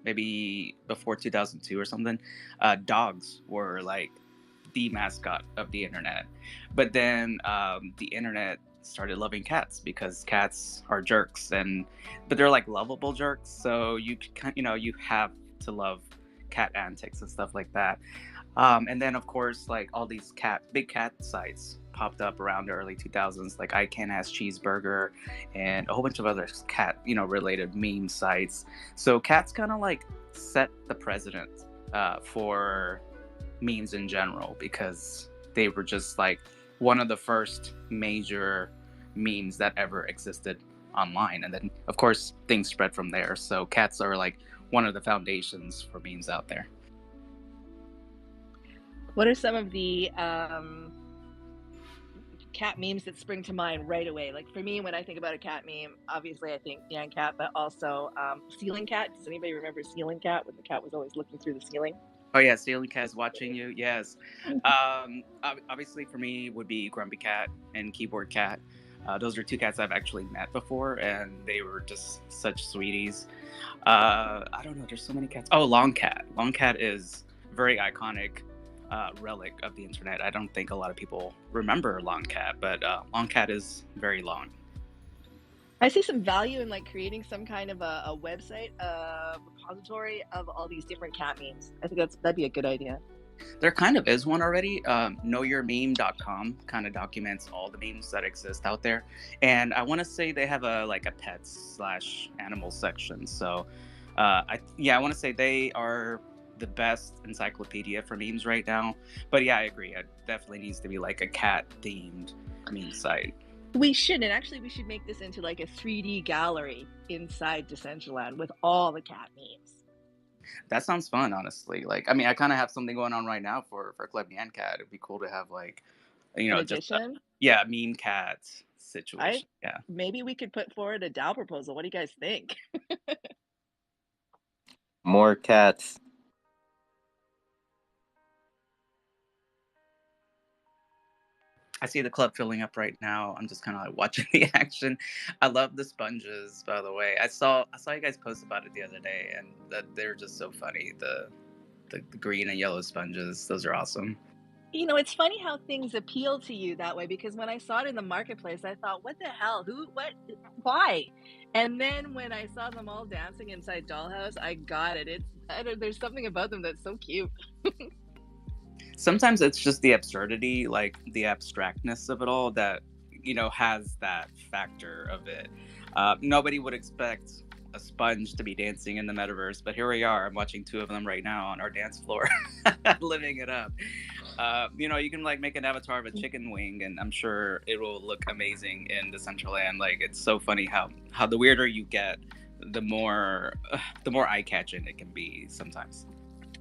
maybe before 2002 or something, dogs were like the mascot of the internet. But then the internet started loving cats because cats are jerks, and but they're like lovable jerks. So you have to love cat antics and stuff like that. And then, of course, like all these big cat sites popped up around the early 2000s, like I Can Ass Cheeseburger and a whole bunch of other cat, related meme sites. So cats kind of like set the precedent for memes in general because they were just like one of the first major memes that ever existed online. And then, of course, things spread from there. So cats are like one of the foundations for memes out there. What are some of the cat memes that spring to mind right away? Like for me, when I think about a cat meme, obviously I think NyanCat, but also Ceiling Cat. Does anybody remember Ceiling Cat when the cat was always looking through the ceiling? Oh yeah, Ceiling Cat is watching you. Yes. Obviously for me would be Grumpy Cat and Keyboard Cat. Those are two cats I've actually met before, and they were just such sweeties. I don't know. There's so many cats. Oh, Long Cat. Long Cat is very iconic relic of the internet. I don't think a lot of people remember Long Cat, but Long Cat is very long. I see some value in like creating some kind of a website, a repository of all these different cat memes. I think that'd be a good idea. There kind of is one already. Knowyourmeme.com kind of documents all the memes that exist out there, and I want to say they have a pets/animal section. So, I want to say they are the best encyclopedia for memes right now. But yeah, I agree. It definitely needs to be like a cat themed meme site. We should, and actually, we should make this into like a 3D gallery inside Decentraland with all the cat memes. That sounds fun, honestly. Like, I mean, I kind of have something going on right now for Club NyanCat. It'd be cool to have like, An just addition, meme cat I situation. Yeah. maybe we could put forward a DAO proposal. What do you guys think? More cats. I see the club filling up right now. I'm just kind of like watching the action. I love the sponges, by the way. I saw you guys post about it the other day, and they're just so funny. The green and yellow sponges, those are awesome. It's funny how things appeal to you that way because when I saw it in the marketplace, I thought, what the hell? Who, what, why? And then when I saw them all dancing inside Dollhouse, I got it. There's something about them that's so cute. Sometimes it's just the absurdity, like the abstractness of it all, that has that factor of it. Nobody would expect a sponge to be dancing in the metaverse, but here we are. I'm watching two of them right now on our dance floor, living it up. You can like make an avatar of a chicken wing, and I'm sure it will look amazing in Decentraland. Like, it's so funny how the weirder you get, the more eye catching it can be sometimes.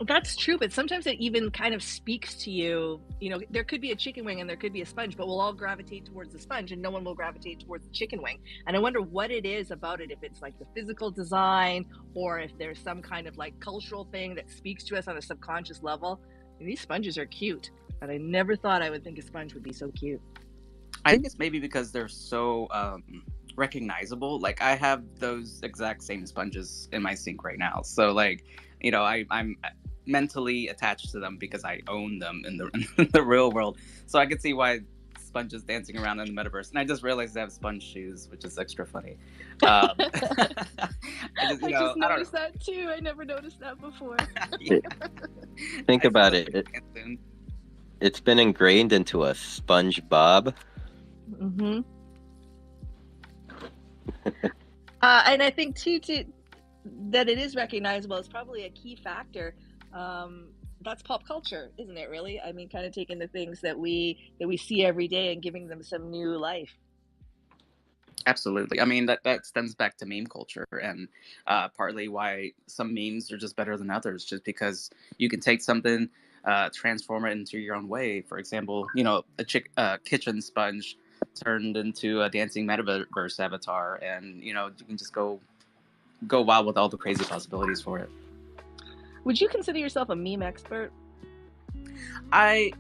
That's true, but sometimes it even kind of speaks to you. There could be a chicken wing and there could be a sponge, but we'll all gravitate towards the sponge and no one will gravitate towards the chicken wing. And I wonder what it is about it, if it's like the physical design or if there's some kind of like cultural thing that speaks to us on a subconscious level. And these sponges are cute, but I never thought I would think a sponge would be so cute. I think it's maybe because they're so recognizable. Like, I have those exact same sponges in my sink right now. So like, I'm mentally attached to them because I own them in the real world. So I could see why sponges dancing around in the metaverse. And I just realized they have sponge shoes, which is extra funny. I just noticed that too. I never noticed that before. Think about it. It's been ingrained into us. SpongeBob. Mm-hmm. And I think too that it is recognizable is probably a key factor. That's pop culture, isn't it? Really, I mean, kind of taking the things that we see every day and giving them some new life. Absolutely. I mean, that stems back to meme culture, and partly why some memes are just better than others, just because you can take something, transform it into your own way. For example, a kitchen sponge turned into a dancing metaverse avatar, and you can just go wild with all the crazy possibilities for it. Would you consider yourself a meme expert? I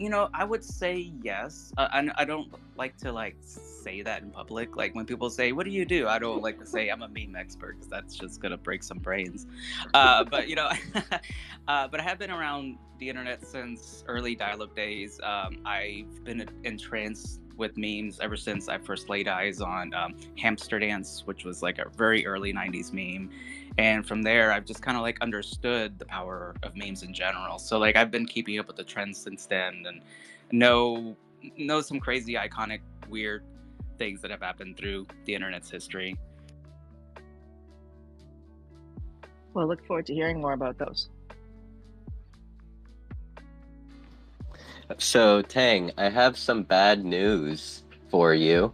would say yes. I don't like to like say that in public. Like when people say, "What do you do?" I don't like to say I'm a meme expert because that's just gonna break some brains. But but I have been around the internet since early dial-up days. I've been entranced with memes ever since I first laid eyes on Hamster Dance, which was like a very early '90s meme. And from there, I've just kind of like understood the power of memes in general. So like I've been keeping up with the trends since then, and know know some crazy, iconic, weird things that have happened through the internet's history. Well, look forward to hearing more about those. So, Tang, I have some bad news for you.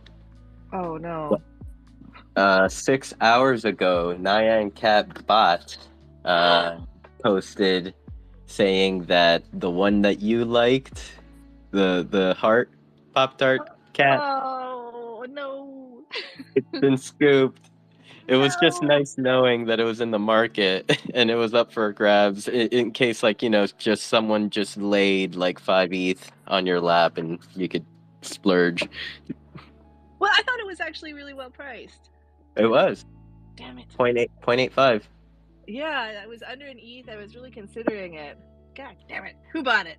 Oh no. 6 hours ago, NyanCat bot posted saying that the one that you liked, the heart Pop-Tart cat, Oh no. it's been scooped. It was just No. nice knowing that it was in the market and it was up for grabs in case, like, just someone just laid like 5 ETH on your lap and you could splurge. Well, I thought it was actually really well priced. It was Damn it. 0.85. Yeah, I was under an ETH. I was really considering it. God damn it. Who bought it?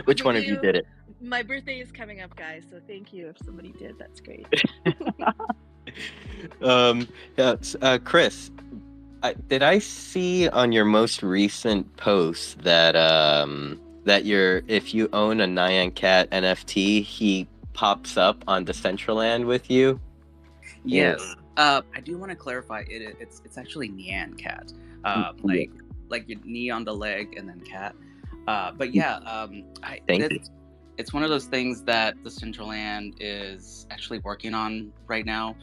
Which one of Thank you did it? My birthday is coming up, guys, so thank you if somebody did. That's great. Chris, did I see on your most recent post that if you own a NyanCat NFT, he pops up on Decentraland with you? Yes. I do want to clarify it's actually NyanCat. Like your knee on the leg and then cat. But yeah, Thank you. It's one of those things that the Decentraland is actually working on right now.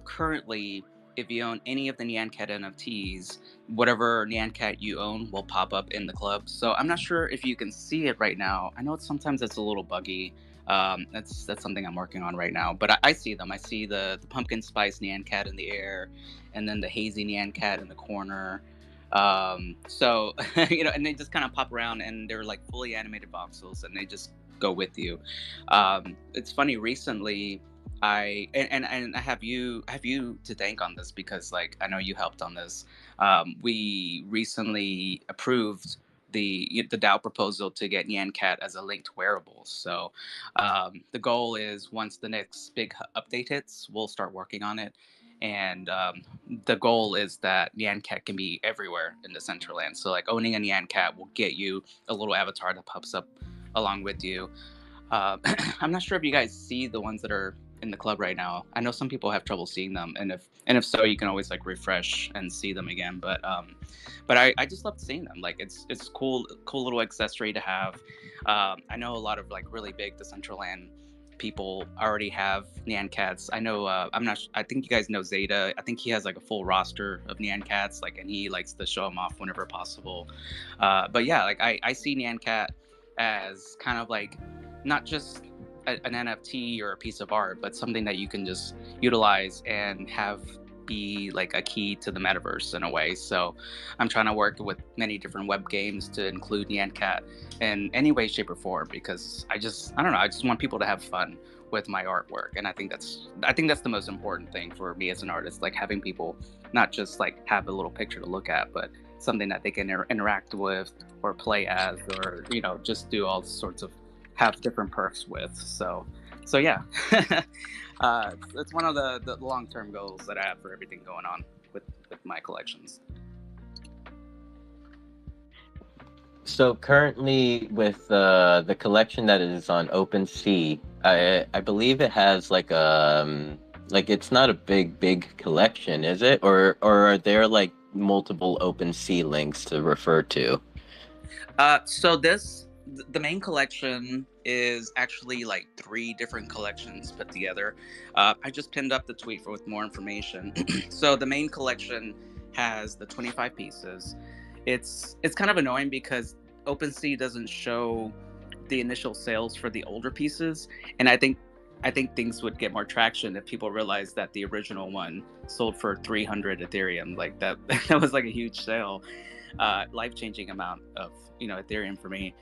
Currently, if you own any of the NyanCat NFTs, whatever NyanCat you own will pop up in the club. So I'm not sure if you can see it right now. I know sometimes it's a little buggy. That's something I'm working on right now. But I see them. I see the pumpkin spice NyanCat in the air, and then the hazy NyanCat in the corner. So and they just kind of pop around, and they're like fully animated voxels, and they just go with you. It's funny. Recently, and I have you to thank on this because like I know you helped on this. We recently approved the DAO proposal to get NyanCat as a linked wearable. So the goal is once the next big update hits, we'll start working on it. And the goal is that NyanCat can be everywhere in the Decentraland. So like owning a NyanCat will get you a little avatar that pops up along with you. I'm not sure if you guys see the ones that are in the club right now. I know some people have trouble seeing them, and if so, you can always like refresh and see them again. But I just love seeing them. Like it's cool little accessory to have. I know a lot of like really big Decentraland people already have NyanCats. I know I think you guys know Zeta. I think he has like a full roster of NyanCats, like, and he likes to show them off whenever possible. But yeah, like I see NyanCat as kind of like not just an NFT or a piece of art, but something that you can just utilize and have be like a key to the metaverse in a way. So I'm trying to work with many different web games to include NyanCat in any way, shape, or form, because I don't know, I just want people to have fun with my artwork. And I think that's the most important thing for me as an artist, like having people not just like have a little picture to look at, but something that they can interact with or play as, or just do all sorts of have different perks with. So yeah. It's one of the long-term goals that I have for everything going on with my collections. So currently with the collection that is on OpenSea, I believe it has like it's not a big collection, is it? Or are there like multiple OpenSea links to refer to? So the main collection is actually like 3 different collections put together. I just pinned up the tweet with more information. So the main collection has the 25 pieces. It's kind of annoying because OpenSea doesn't show the initial sales for the older pieces, and I think things would get more traction if people realized that the original one sold for 300 Ethereum. Like that that was like a huge sale. life-changing amount of Ethereum for me.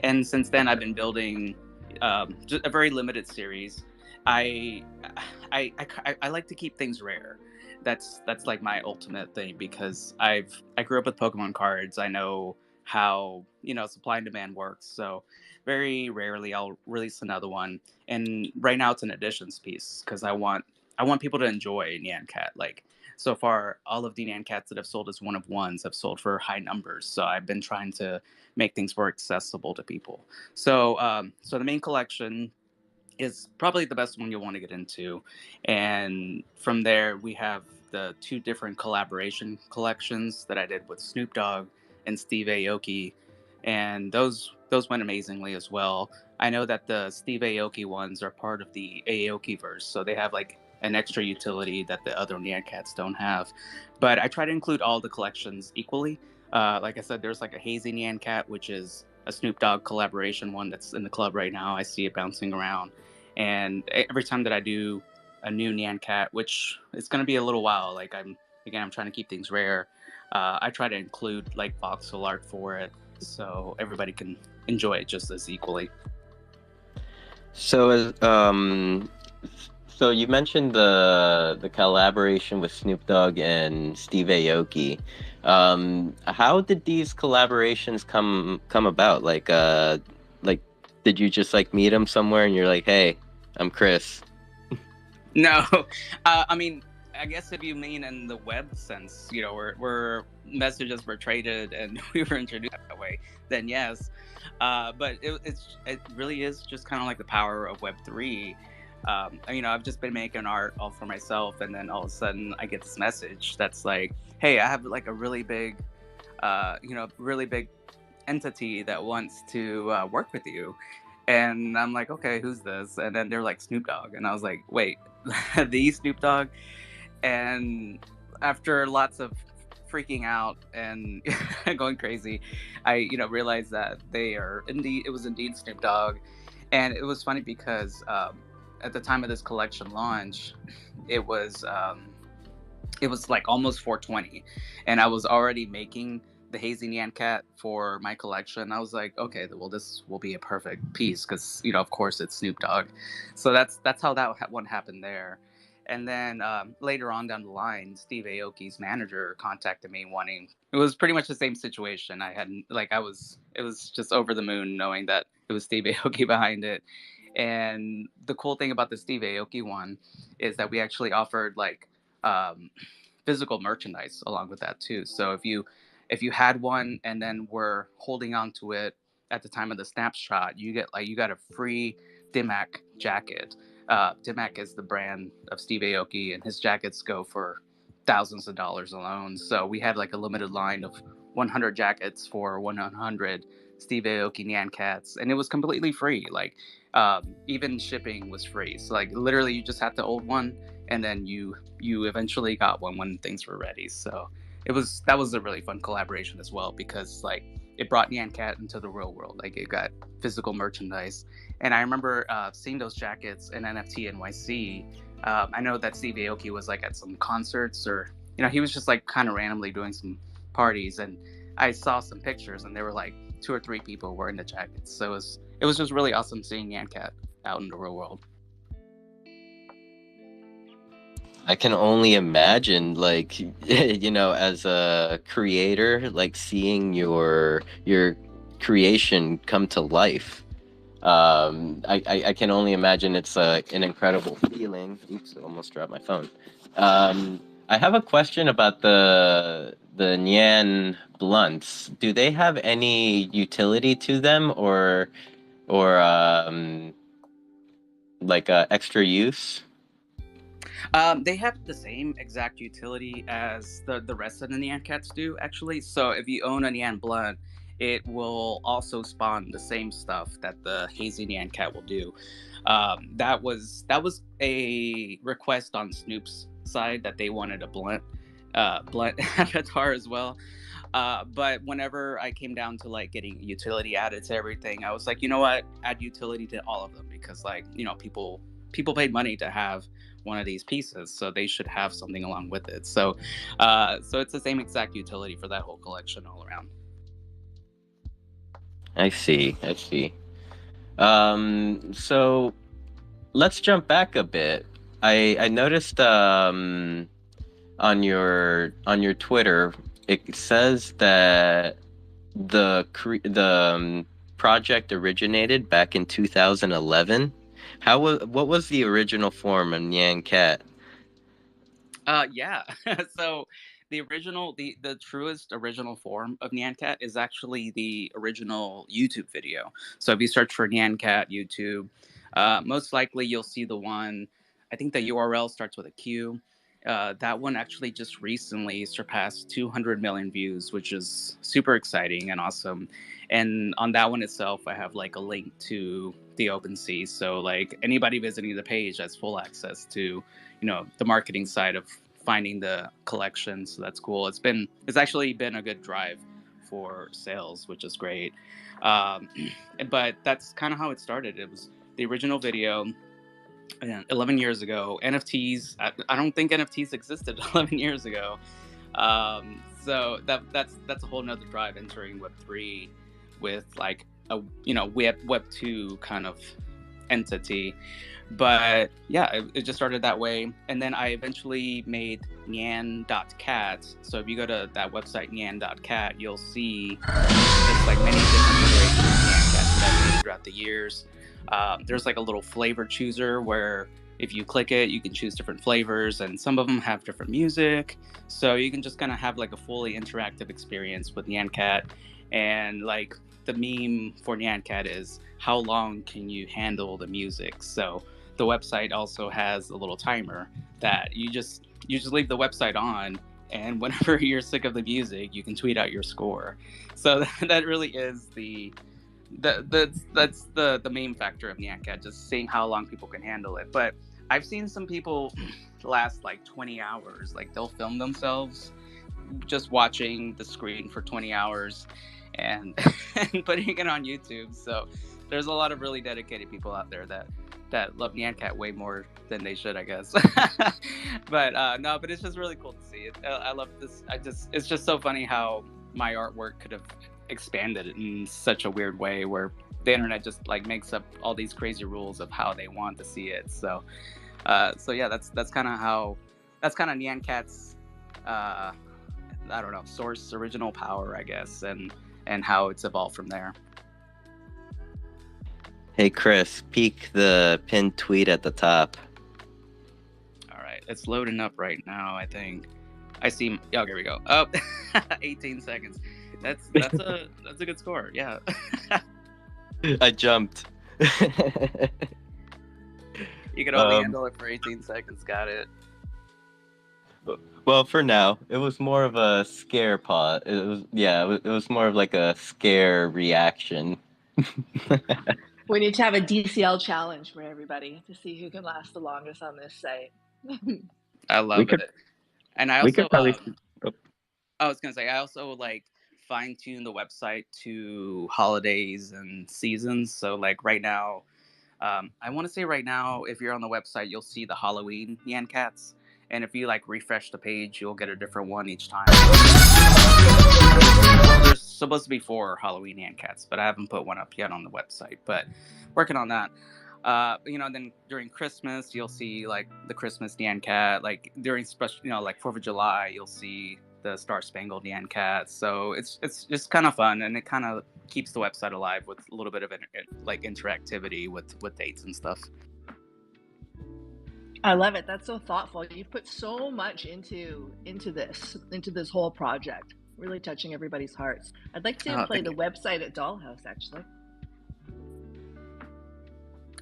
And since then, I've been building just a very limited series. I, I like to keep things rare. That's like my ultimate thing, because I grew up with Pokemon cards. I know how supply and demand works. So very rarely I'll release another one. And right now it's an additions piece, because I want people to enjoy NyanCat. Like, so far, all of the NyanCats that have sold as one of ones have sold for high numbers. So I've been trying to make things more accessible to people. So the main collection is probably the best one you'll want to get into. And from there, we have the two different collaboration collections that I did with Snoop Dogg and Steve Aoki, and those went amazingly as well. I know that the Steve Aoki ones are part of the Aoki verse, so they have like an extra utility that the other NyanCats don't have. But I try to include all the collections equally. Like I said, there's like a Hazy NyanCat, which is a Snoop Dogg collaboration one that's in the club right now. I see it bouncing around. And every time that I do a new NyanCat, which it's going to be a little while, like I'm trying to keep things rare. I try to include like voxel art for it, so everybody can enjoy it just as equally. So, so you mentioned the collaboration with Snoop Dogg and Steve Aoki. How did these collaborations come about? Like, did you just like meet them somewhere and you're like, hey, I'm Chris? No, I mean, I guess if you mean in the web sense, we're messages were traded and we were introduced that way, then yes. But it really is just kind of like the power of Web3. I've just been making art all for myself, and then all of a sudden I get this message that's like, "Hey, I have like a really big entity that wants to work with you." And I'm like, okay, who's this? And then they're like, Snoop Dogg. And I was like, wait, the Snoop Dogg? And after lots of freaking out and going crazy, I realized that it was indeed Snoop Dogg. And it was funny because at the time of this collection launch, it was like almost 420, and I was already making the Hazy NyanCat for my collection. I was like, okay, well, this will be a perfect piece because of course it's Snoop Dogg. So that's how that one happened there. And then later on down the line, Steve Aoki's manager contacted me wanting. It was pretty much the same situation. I had like I was. It was just over the moon knowing that it was Steve Aoki behind it. And the cool thing about the Steve Aoki one is that we actually offered like physical merchandise along with that too. So if you had one and then were holding on to it at the time of the snapshot, you got a free Dimac jacket. Dimac is the brand of Steve Aoki, and his jackets go for thousands of dollars alone. So we had like a limited line of 100 jackets for 100 Steve Aoki NyanCats, and it was completely free. Like even shipping was free. So like literally, you just had to hold one, and then you eventually got one when things were ready. So that was a really fun collaboration as well, because like it brought NyanCat into the real world. Like it got physical merchandise, and I remember seeing those jackets in NFT NYC. I know that Steve Aoki was like at some concerts, or he was just like kind of randomly doing some parties, and I saw some pictures, and there were like 2 or 3 people wearing the jackets. So it was just really awesome seeing NyanCat out in the real world. I can only imagine, like, as a creator, like seeing your creation come to life. I can only imagine it's an incredible feeling. Oops, I almost dropped my phone. I have a question about the Nyan blunts. Do they have any utility to them, or like extra use? They have the same exact utility as the rest of the NyanCats do, actually. So if you own a Nyan Blunt, it will also spawn the same stuff that the Hazy NyanCat will do. That was a request on Snoop's side that they wanted a blunt avatar as well. But whenever I came down to like getting utility added to everything, I was like, you know what, add utility to all of them, because like people paid money to have one of these pieces, so they should have something along with it. So so it's the same exact utility for that whole collection all around. I see. So let's jump back a bit. I noticed on your Twitter, it says that the project originated back in 2011. What was the original form of NyanCat? Yeah. So the truest original form of NyanCat is actually the original YouTube video. So if you search for NyanCat YouTube, most likely you'll see the one. I think the URL starts with a Q. That one actually just recently surpassed 200 million views, which is super exciting and awesome. And on that one itself, I have like a link to the OpenSea. So like anybody visiting the page has full access to, the marketing side of finding the collection. So that's cool. It's actually been a good drive for sales, which is great. Um, but that's kind of how it started. It was the original video 11 years ago. NFTs, I don't think NFTs existed 11 years ago. So that's a whole nother drive entering Web3 with like a Web2 kind of entity. But yeah, it just started that way. And then I eventually made Nyan.cat. So if you go to that website, Nyan.cat, you'll see there's like many different iterations of NyanCat that I've made throughout the years. There's like a little flavor chooser where if you click it, you can choose different flavors, and some of them have different music. So you can just kind of have like a fully interactive experience with NyanCat. And like the meme for NyanCat is, how long can you handle the music? So the website also has a little timer that you just leave the website on, and whenever you're sick of the music, you can tweet out your score. So that really is that's the main factor of NyanCat, just seeing how long people can handle it. But I've seen some people last like 20 hours. Like they'll film themselves just watching the screen for 20 hours and and putting it on YouTube. So there's a lot of really dedicated people out there that love NyanCat way more than they should, I guess. But no, but it's just really cool to see it. I love this. It's just so funny how my artwork could have expanded in such a weird way, where the internet just like makes up all these crazy rules of how they want to see it. So yeah, that's kind of NyanCat's I don't know, source, original power, I guess, and how it's evolved from there. Hey Chris, peek the pinned tweet at the top. All right, it's loading up right now. I think I see. Oh, here we go. Oh, 18 seconds. That's a good score. Yeah. I jumped. You can only handle it for 18 seconds. Got it. Well, for now, it was more of a scare pot. It was more of like a scare reaction. We need to have a DCL challenge for everybody to see who can last the longest on this site. I love it. And I also, I was gonna say, I also like fine tune the website to holidays and seasons. So like right now, I want to say right now, if you're on the website, you'll see the Halloween NyanCats. And if you like refresh the page, you'll get a different one each time. There's supposed to be 4 Halloween NyanCats, but I haven't put one up yet on the website. But working on that. Then during Christmas, you'll see like the Christmas NyanCat. Like during special, like 4th of July, you'll see the Star Spangled NyanCat. So it's just kind of fun, and it kind of keeps the website alive with a little bit of like interactivity with dates and stuff. I love it. That's so thoughtful. You've put so much into this whole project, really touching everybody's hearts. I'd like to play the website at Dollhouse, actually.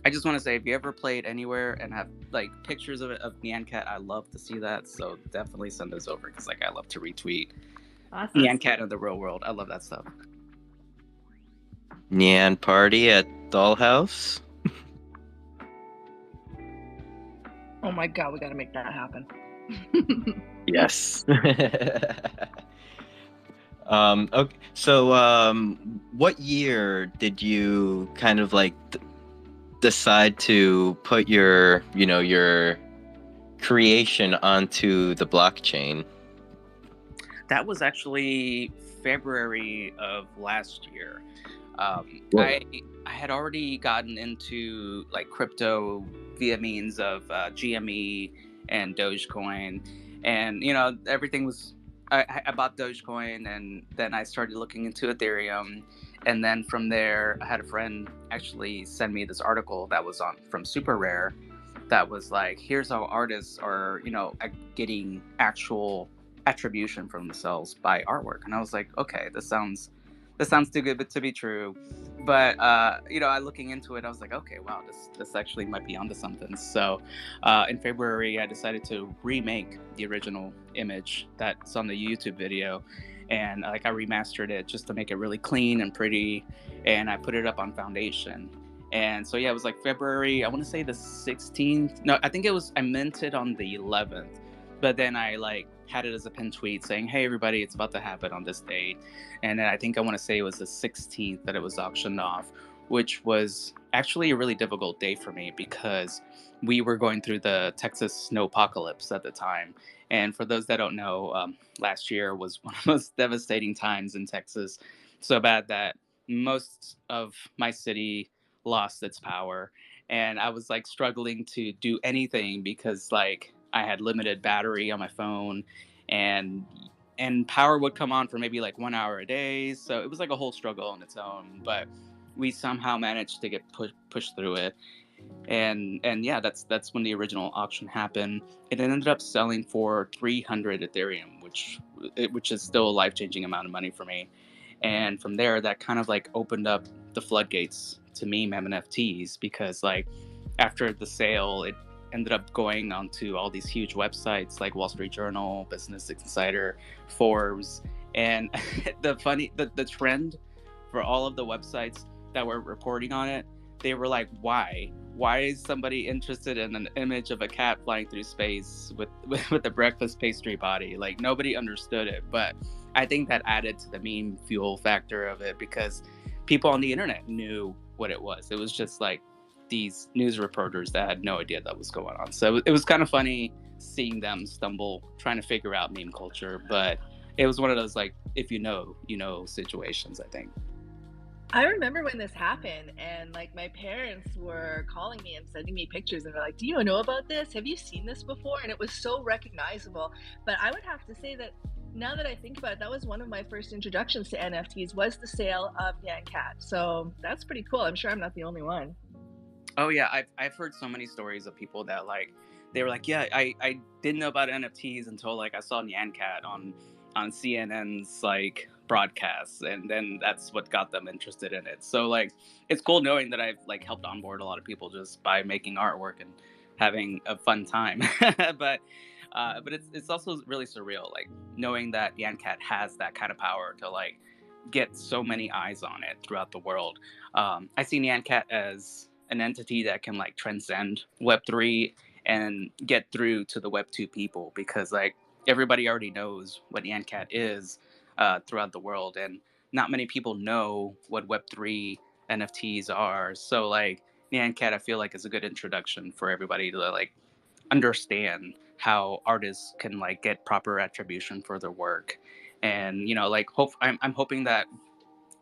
I just want to say, if you ever played anywhere and have like pictures of NyanCat, I love to see that. So definitely send those over, because like I love to retweet NyanCat in the real world. I love that stuff. Nyan party at Dollhouse. Oh my God, we got to make that happen. Yes. Okay. So, what year did you kind of like decide to put your creation onto the blockchain? That was actually February of last year. Whoa. I had already gotten into like crypto via means of GME and Dogecoin, and everything was. I bought Dogecoin, and then I started looking into Ethereum, and then from there, I had a friend actually send me this article that was on from Super Rare, that was like, here's how artists are, getting actual attribution from themselves by artwork, and I was like, okay, this sounds too good but to be true. But I looking into it, I was like, okay, wow, this actually might be onto something. So in February, I decided to remake the original image that's on the YouTube video, and like I remastered it just to make it really clean and pretty, and I put it up on Foundation. And so yeah, it was like February, I want to say the 16th. No, I think I meant it on the 11th, but then I like had it as a pinned tweet saying, hey everybody, it's about to happen on this date. And then I want to say it was the 16th that it was auctioned off, which was actually a really difficult day for me because we were going through the Texas snowpocalypse at the time. And for those that don't know, last year was one of the most devastating times in Texas. So bad that most of my city lost its power. And I was like struggling to do anything because like I had limited battery on my phone, and power would come on for maybe like 1 hour a day. So it was like a whole struggle on its own, but we somehow managed to get pushed through it. And yeah, that's when the original auction happened. It ended up selling for 300 Ethereum, which is still a life-changing amount of money for me. And from there, that kind of like opened up the floodgates to meme NFTs, because like after the sale, it ended up going onto all these huge websites like Wall Street Journal, Business Insider, Forbes, and the trend for all of the websites that were reporting on it, they were like, why is somebody interested in an image of a cat flying through space with a breakfast pastry body? Like, nobody understood it. But I think that added to the meme fuel factor of it, because people on the internet knew what it was. It was just like these news reporters that had no idea that was going on. So it was kind of funny seeing them stumble trying to figure out meme culture. But it was one of those like, if you know situations, I think. I remember when this happened, and like my parents were calling me and sending me pictures, and they're like, do you know about this? Have you seen this before? And it was so recognizable. But I would have to say that now that I think about it, that was one of my first introductions to NFTs, was the sale of NyanCat. So that's pretty cool. I'm sure I'm not the only one. Oh yeah, I've heard so many stories of people that like, they were like, yeah, I didn't know about NFTs until like I saw NyanCat on CNN's like broadcasts, and then that's what got them interested in it. So like, it's cool knowing that I've like helped onboard a lot of people just by making artwork and having a fun time. but it's also really surreal, like knowing that NyanCat has that kind of power to like get so many eyes on it throughout the world. I see NyanCat as an entity that can like transcend Web3 and get through to the Web2 people, because like everybody already knows what NyanCat is throughout the world, and not many people know what Web3 NFTs are. So like NyanCat, I feel like is a good introduction for everybody to like understand how artists can like get proper attribution for their work. And like I'm hoping that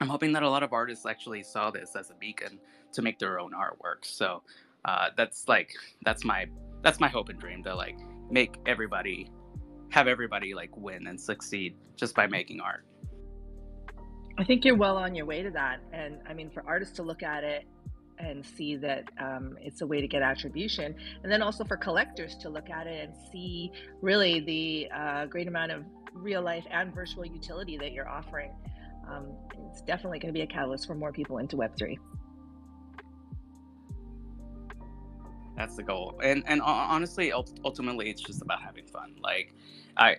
a lot of artists actually saw this as a beacon to make their own artwork. So that's my hope and dream, to like have everybody like win and succeed just by making art. I think you're well on your way to that. And I mean, for artists to look at it and see that it's a way to get attribution, and then also for collectors to look at it and see really the great amount of real life and virtual utility that you're offering. It's definitely going to be a catalyst for more people into Web3. That's the goal. And honestly, ultimately, it's just about having fun. Like,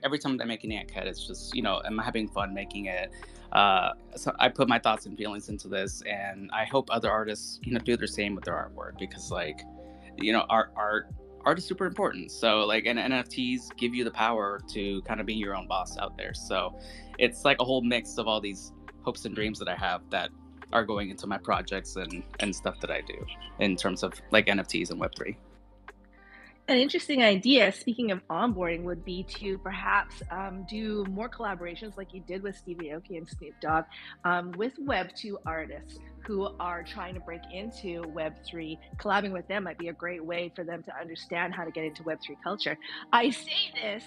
every time I make an NyanCat, it's just, I'm having fun making it. So I put my thoughts and feelings into this, and I hope other artists, do the same with their artwork, because like, art is super important. So like, and NFTs give you the power to kind of be your own boss out there. So it's like a whole mix of all these hopes and dreams that I have that are going into my projects and stuff that I do in terms of like NFTs and Web3. An interesting idea, speaking of onboarding, would be to perhaps do more collaborations like you did with Stevie Aoki and Snoop Dogg with Web2 artists who are trying to break into Web3. Collabing with them might be a great way for them to understand how to get into Web3 culture. I say this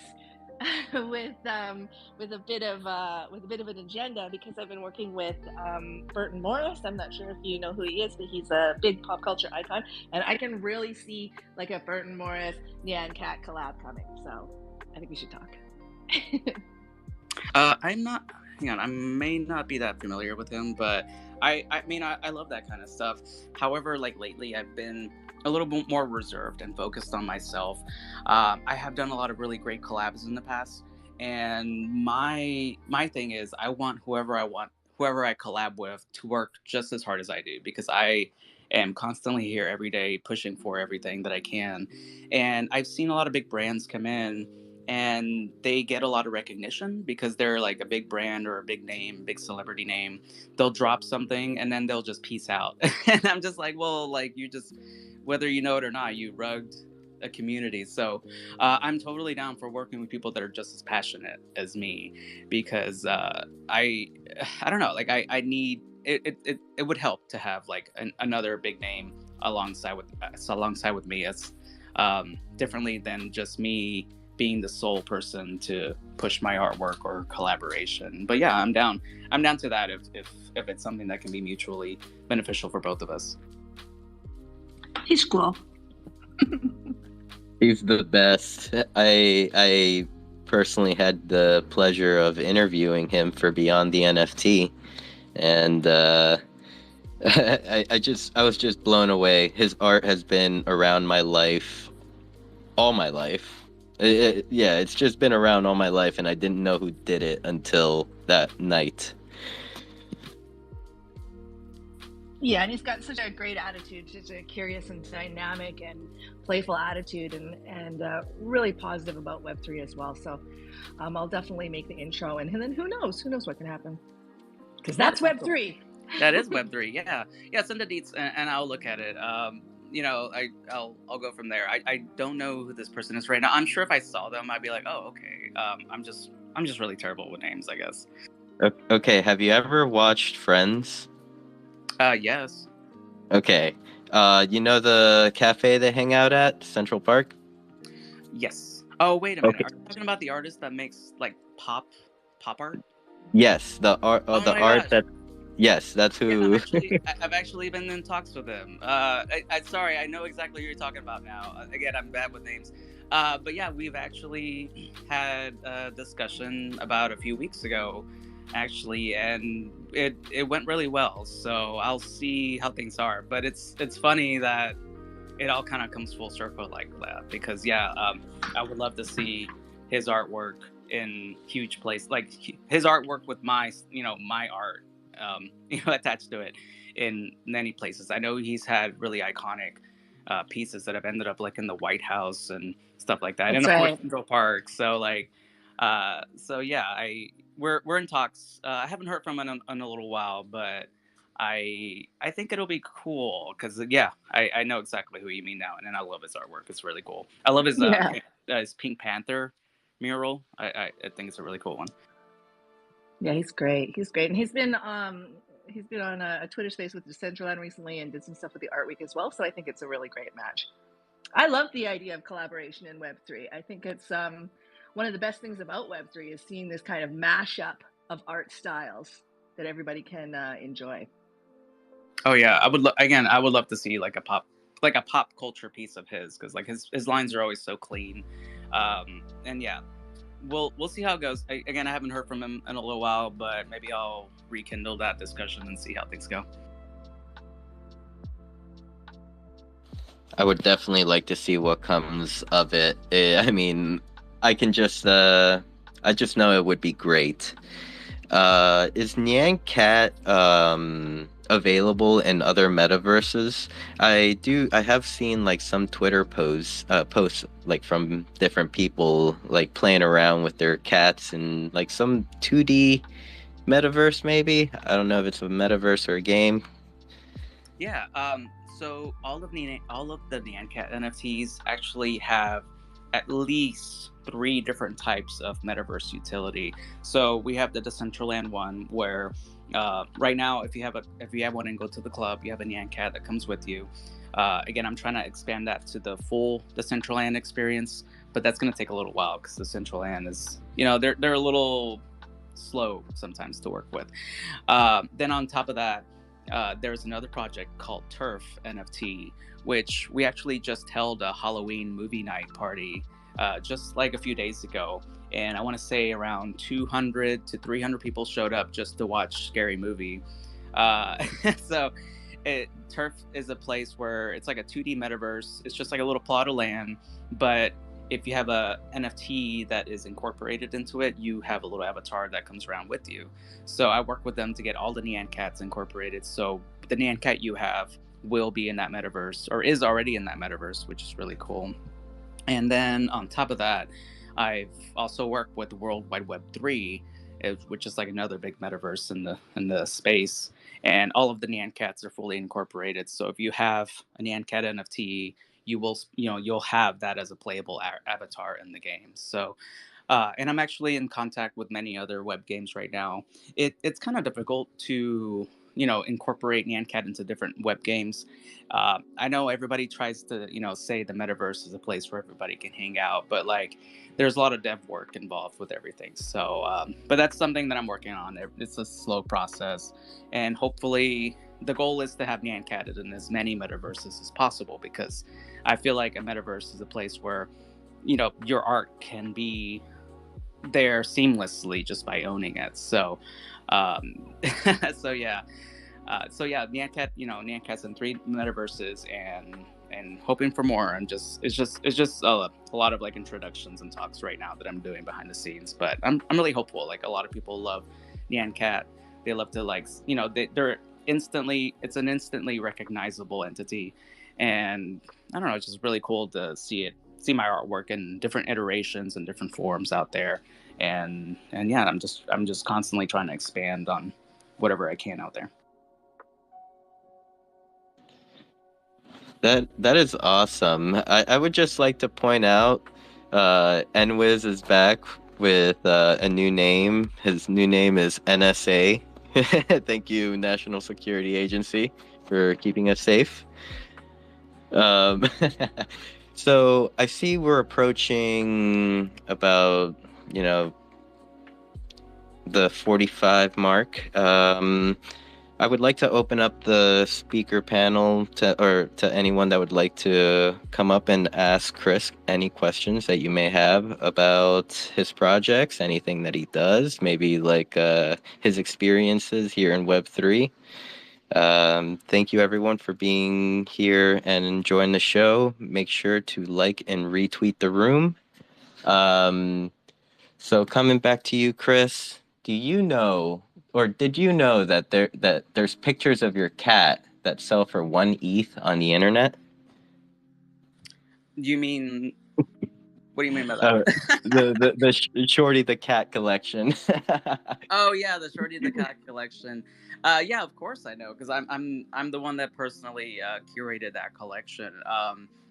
with a bit of an agenda because I've been working with Burton Morris. I'm not sure if you know who he is, but he's a big pop culture icon, and I can really see like a Burton Morris NyanCat collab coming. So I think we should talk. I'm not. Hang on, I may not be that familiar with him, but I mean, I love that kind of stuff. However, like lately, I've been a little bit more reserved and focused on myself. I have done a lot of really great collabs in the past, and my thing is, I want whoever I collab with to work just as hard as I do because I am constantly here every day pushing for everything that I can, and I've seen a lot of big brands come in and they get a lot of recognition because they're like a big brand or a big name, big celebrity name. They'll drop something and then they'll just peace out. And I'm just like, well, like you just, whether you know it or not, you rugged a community. So I'm totally down for working with people that are just as passionate as me because I don't know, like I need, it would help to have like another big name alongside with me as differently than just me being the sole person to push my artwork or collaboration. But yeah, I'm down to that if it's something that can be mutually beneficial for both of us. He's cool. He's the best. I personally had the pleasure of interviewing him for Beyond the NFT, and I was just blown away. His art has been around my life, all my life. Yeah, it's just been around all my life, and I didn't know who did it until that night. Yeah, and he's got such a great attitude, such a curious and dynamic and playful attitude, and really positive about Web3 as well. So I'll definitely make the intro, and then who knows what can happen, because that's Web3. That is Web3. Yeah, send the deets, and I'll look at it. You know, I'll go from there. I don't know who this person is right now. I'm sure if I saw them, I'd be like, oh, okay. I'm just really terrible with names, I guess. Okay, have you ever watched Friends? Yes. Okay. You know the cafe they hang out at, Central Park? Yes. Oh, wait a minute. Okay. Are you talking about the artist that makes like pop art? Yes, the art. Oh the my art gosh. that. Yes, that's who. Yeah, I've actually been in talks with him. Sorry, I know exactly who you're talking about now. Again, I'm bad with names. But yeah, we've actually had a discussion about a few weeks ago, actually, and it went really well. So I'll see how things are. But it's funny that it all kind of comes full circle like that because yeah, I would love to see his artwork in huge place, like his artwork with my art. Attached to it in many places. I know he's had really iconic pieces that have ended up like in the White House and stuff like that, That's and of course right. Central Park. So like, so yeah, we're in talks. I haven't heard from him in a little while, but I think it'll be cool because yeah, I know exactly who you mean now, and I love his artwork. It's really cool. I love Yeah. his Pink Panther mural. I think it's a really cool one. Yeah, he's great. He's great, and he's been on a Twitter space with Decentraland recently, and did some stuff with the Art Week as well. So I think it's a really great match. I love the idea of collaboration in Web3. I think it's one of the best things about Web3 is seeing this kind of mashup of art styles that everybody can enjoy. Oh yeah, I would love to see like a pop culture piece of his because like his lines are always so clean, and yeah, we'll see how it goes. I haven't heard from him in a little while, but maybe I'll rekindle that discussion and see how things go. I would definitely like to see what comes of it. I mean, I just know it would be great. Is NyanCat available in other metaverses? I have seen like some Twitter posts like from different people like playing around with their cats and like some 2D metaverse maybe. I don't know if it's a metaverse or a game. Yeah. So all of the NyanCat NFTs actually have at least three different types of metaverse utility. So we have the Decentraland one, where right now, if you have one and go to the club, you have a NyanCat that comes with you. Again, I'm trying to expand that to the full Decentraland experience, but that's going to take a little while because the Decentraland is, they're a little slow sometimes to work with. Then on top of that, there's another project called Turf NFT, which we actually just held a Halloween movie night party just like a few days ago. And I want to say around 200 to 300 people showed up just to watch Scary Movie. Uh, so Turf is a place where it's like a 2D metaverse. It's just like a little plot of land, but if you have a NFT that is incorporated into it, you have a little avatar that comes around with you. So I work with them to get all the NyanCats incorporated. So the NyanCat you have will be in that metaverse, or is already in that metaverse, which is really cool. And then on top of that, I've also worked with World Wide Web 3, which is like another big metaverse in the space. And all of the NyanCats are fully incorporated. So if you have a NyanCat NFT, you'll have that as a playable avatar in the game. So and I'm actually in contact with many other web games right now. It's kind of difficult to incorporate NyanCat into different web games. I know everybody tries to say the metaverse is a place where everybody can hang out, but like there's a lot of dev work involved with everything. So, but that's something that I'm working on. It's a slow process, and hopefully the goal is to have NyanCat in as many metaverses as possible, because I feel like a metaverse is a place where your art can be there seamlessly just by owning it. So, so yeah, NyanCat, NyanCat's in three metaverses, and hoping for more. It's just a lot of like introductions and talks right now that I'm doing behind the scenes. But I'm really hopeful. Like a lot of people love NyanCat. They love to like they're instantly it's an instantly recognizable entity, and I don't know. It's just really cool to see my artwork in different iterations and different forms out there. And yeah, I'm just constantly trying to expand on whatever I can out there. That is awesome. I would just like to point out, NWiz is back with a new name. His new name is NSA. Thank you, National Security Agency, for keeping us safe. Um, so I see we're approaching about, you know, the 45 mark. I would like to open up the speaker panel to anyone that would like to come up and ask Chris any questions that you may have about his projects, anything that he does, maybe like his experiences here in Web3. Thank you everyone for being here and enjoying the show. Make sure to like and retweet the room. Um, so coming back to you, Chris, do you know, or did you know that there's pictures of your cat that sell for 1 ETH on the internet? You mean what do you mean by Uh, that? the Shorty the cat collection. Oh yeah, the Shorty the Cat collection. Yeah, of course I know, because I'm the one that personally curated that collection.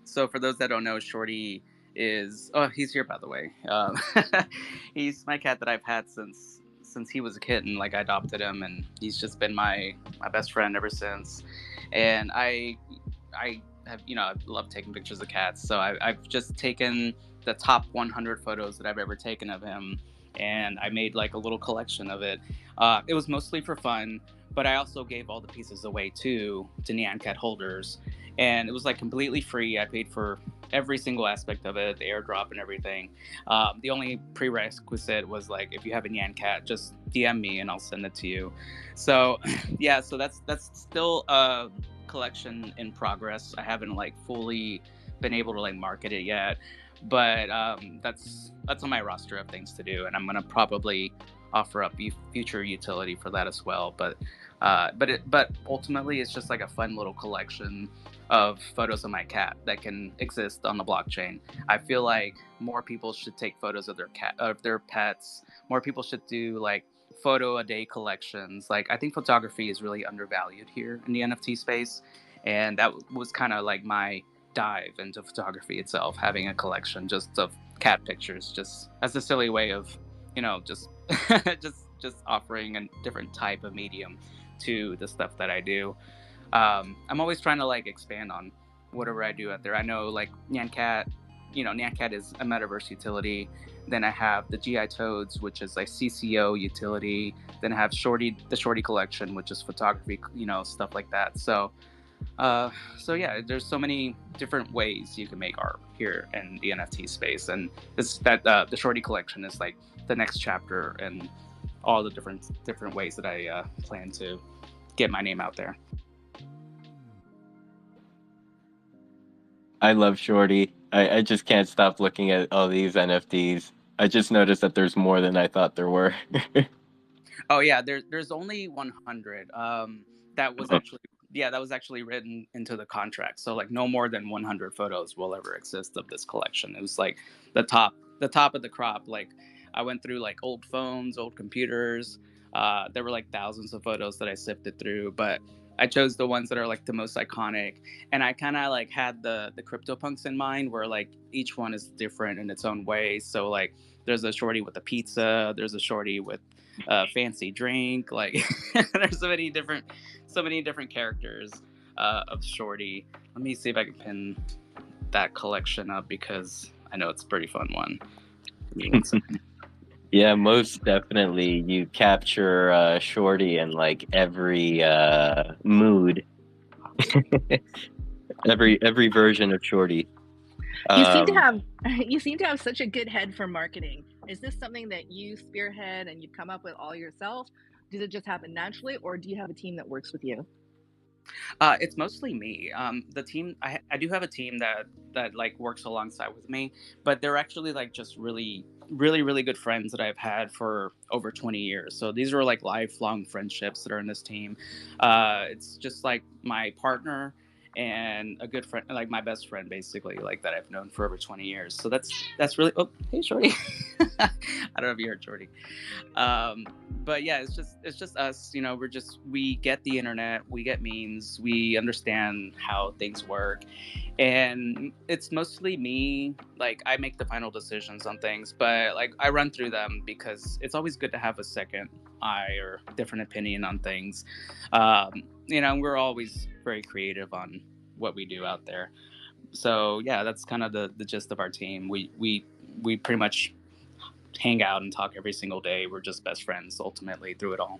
So for those that don't know, Shorty is he's here by the way. He's my cat that I've had since he was a kitten. Like I adopted him, and he's just been my best friend ever since. And I have I love taking pictures of cats, so I've just taken the top 100 photos that I've ever taken of him, and I made like a little collection of it. It was mostly for fun, but I also gave all the pieces away too to NyanCat holders, and it was like completely free. I paid for every single aspect of it, the airdrop and everything. The only prerequisite was like, if you have a NyanCat, just DM me and I'll send it to you. So yeah, so that's still a collection in progress. I haven't like fully been able to like market it yet, but that's on my roster of things to do, and I'm gonna probably offer up future utility for that as well. But ultimately, it's just like a fun little collection of photos of my cat that can exist on the blockchain. I feel like more people should take photos of their pets. More people should do like photo a day collections. Like I think photography is really undervalued here in the NFT space, and that was kind of like my dive into photography itself, having a collection just of cat pictures, just as a silly way of, just just offering a different type of medium to the stuff that I do. I'm always trying to like expand on whatever I do out there. I know like NyanCat, NyanCat is a metaverse utility. Then I have the GI Toads, which is a CCO utility. Then I have the Shorty collection, which is photography, stuff like that. So yeah, there's so many different ways you can make art here in the NFT space, and the Shorty collection is like the next chapter and all the different ways that I plan to get my name out there. I love Shorty. I just can't stop looking at all these NFTs. I just noticed that there's more than I thought there were. Oh yeah, there's only 100. That was actually that was actually written into the contract. So like no more than 100 photos will ever exist of this collection. It was like the top of the crop. Like I went through like old phones, old computers. There were like thousands of photos that I sifted through, but I chose the ones that are like the most iconic. And I kind of like had the CryptoPunks in mind, where like each one is different in its own way. So like there's a Shorty with a pizza, there's a Shorty with a fancy drink. Like there's so many different characters of Shorty. Let me see if I can pin that collection up, because I know it's a pretty fun one. Give me one second. Yeah, most definitely. You capture Shorty in like every mood, every version of Shorty. You seem to have you seem to have such a good head for marketing. Is this something that you spearhead and you come up with all yourself? Does it just happen naturally, or do you have a team that works with you? It's mostly me. The team, I do have a team that like works alongside with me, but they're actually like just really, really, really good friends that I've had for over 20 years. So these are like lifelong friendships that are in this team. It's just like my partner and a good friend, like my best friend, basically, like that I've known for over 20 years. So that's really. Oh, hey, Shorty. I don't know if you heard Shorty. Um, but yeah, it's just us. We get the internet, we get memes, we understand how things work, and it's mostly me. Like I make the final decisions on things, but like I run through them because it's always good to have a second eye or different opinion on things. We're always very creative on what we do out there. So yeah, that's kind of the gist of our team. We pretty much hang out and talk every single day. We're just best friends ultimately through it all.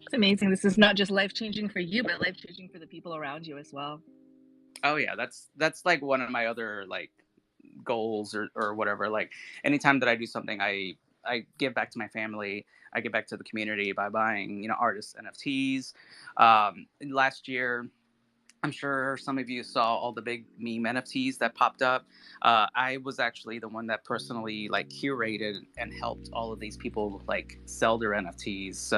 It's amazing. This is not just life changing for you, but life changing for the people around you as well. Oh yeah, that's like one of my other like goals or whatever. Like anytime that I do something, I give back to my family. I give back to the community by buying artists NFTs. Last year, I'm sure some of you saw all the big meme NFTs that popped up. I was actually the one that personally like curated and helped all of these people like sell their NFTs.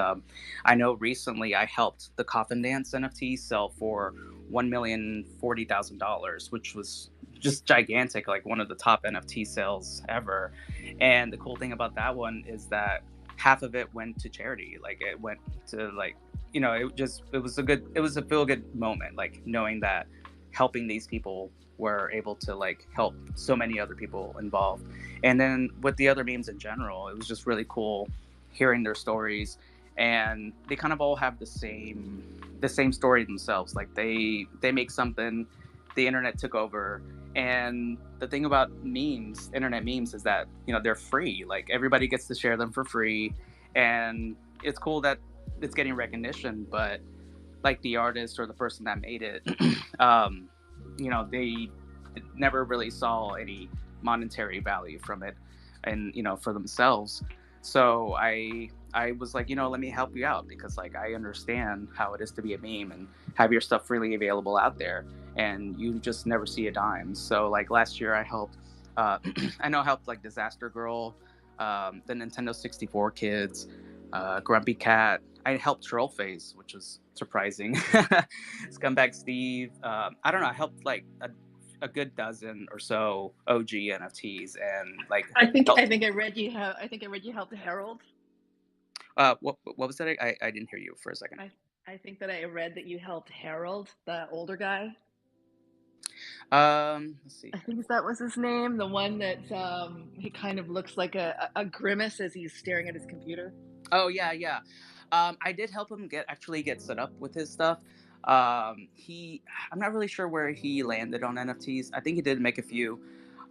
I know recently I helped the Coffin Dance NFT sell for $1,040,000, which was just gigantic, like one of the top NFT sales ever. And the cool thing about that one is that half of it went to charity. Like it went to like it was a feel good moment, like knowing that helping these people were able to like help so many other people involved. And then with the other memes in general, it was just really cool hearing their stories, and they kind of all have the same story themselves. Like they make something, the internet took over. And the thing about memes, internet memes, is that they're free. Like everybody gets to share them for free, and it's cool that it's getting recognition. But like the artist or the person that made it, they never really saw any monetary value from it, and for themselves. So I was like, let me help you out, because like I understand how it is to be a meme and have your stuff freely available out there, and you just never see a dime. So like last year I helped, I helped like Disaster Girl, the Nintendo 64 kids, Grumpy Cat. I helped Trollface, which was surprising. Scumbag Steve. I don't know. I helped like a good dozen or so OG NFTs, and like, I think I read you have I think I read you helped Harold. what was that? I didn't hear you for a second. I I think that I read that you helped Harold, the older guy. Let's see I here. think that was his name, the one that he kind of looks like a grimace as he's staring at his computer. Oh yeah, yeah. I did help him actually get set up with his stuff. He, I'm not really sure where he landed on NFTs. I think he did make a few.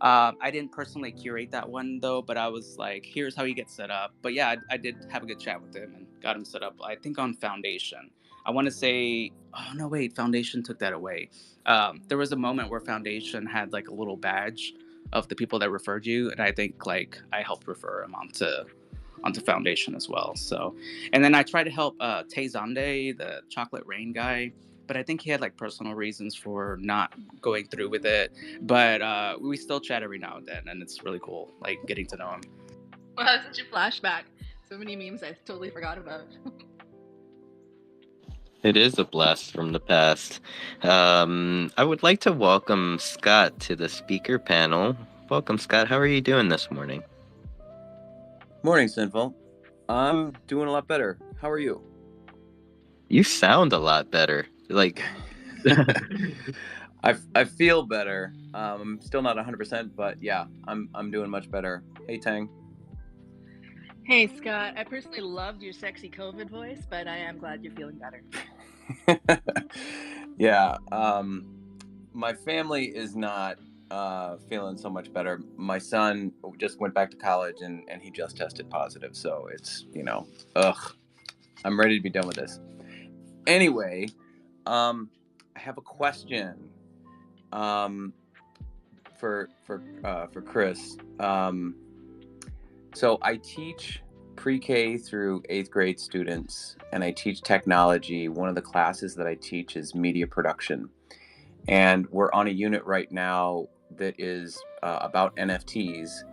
I didn't personally curate that one though, but I was like, here's how you get set up. But yeah, I did have a good chat with him and got him set up. I think on Foundation. I want to say, oh no, wait, Foundation took that away. There was a moment where Foundation had like a little badge of the people that referred you, and I think like I helped refer him onto Foundation as well. So, and then I tried to help Tay Zonde, the Chocolate Rain guy, but I think he had like personal reasons for not going through with it. But we still chat every now and then, and it's really cool, like getting to know him. Wow, such a flashback. So many memes I totally forgot about. It is a blast from the past. I would like to welcome Scott to the speaker panel. Welcome, Scott. How are you doing this morning? Morning, Sinful. I'm doing a lot better. How are you? You sound a lot better. Like, I feel better. I'm still not 100%, but yeah, I'm doing much better. Hey, Tang. Hey Scott, I personally loved your sexy COVID voice, but I am glad you're feeling better. Yeah, my family is not feeling so much better. My son just went back to college and he just tested positive, so it's, ugh, I'm ready to be done with this. Anyway, I have a question for Chris. So I teach pre-K through 8th grade students, and I teach technology. One of the classes that I teach is media production, and we're on a unit right now that is about NFTs.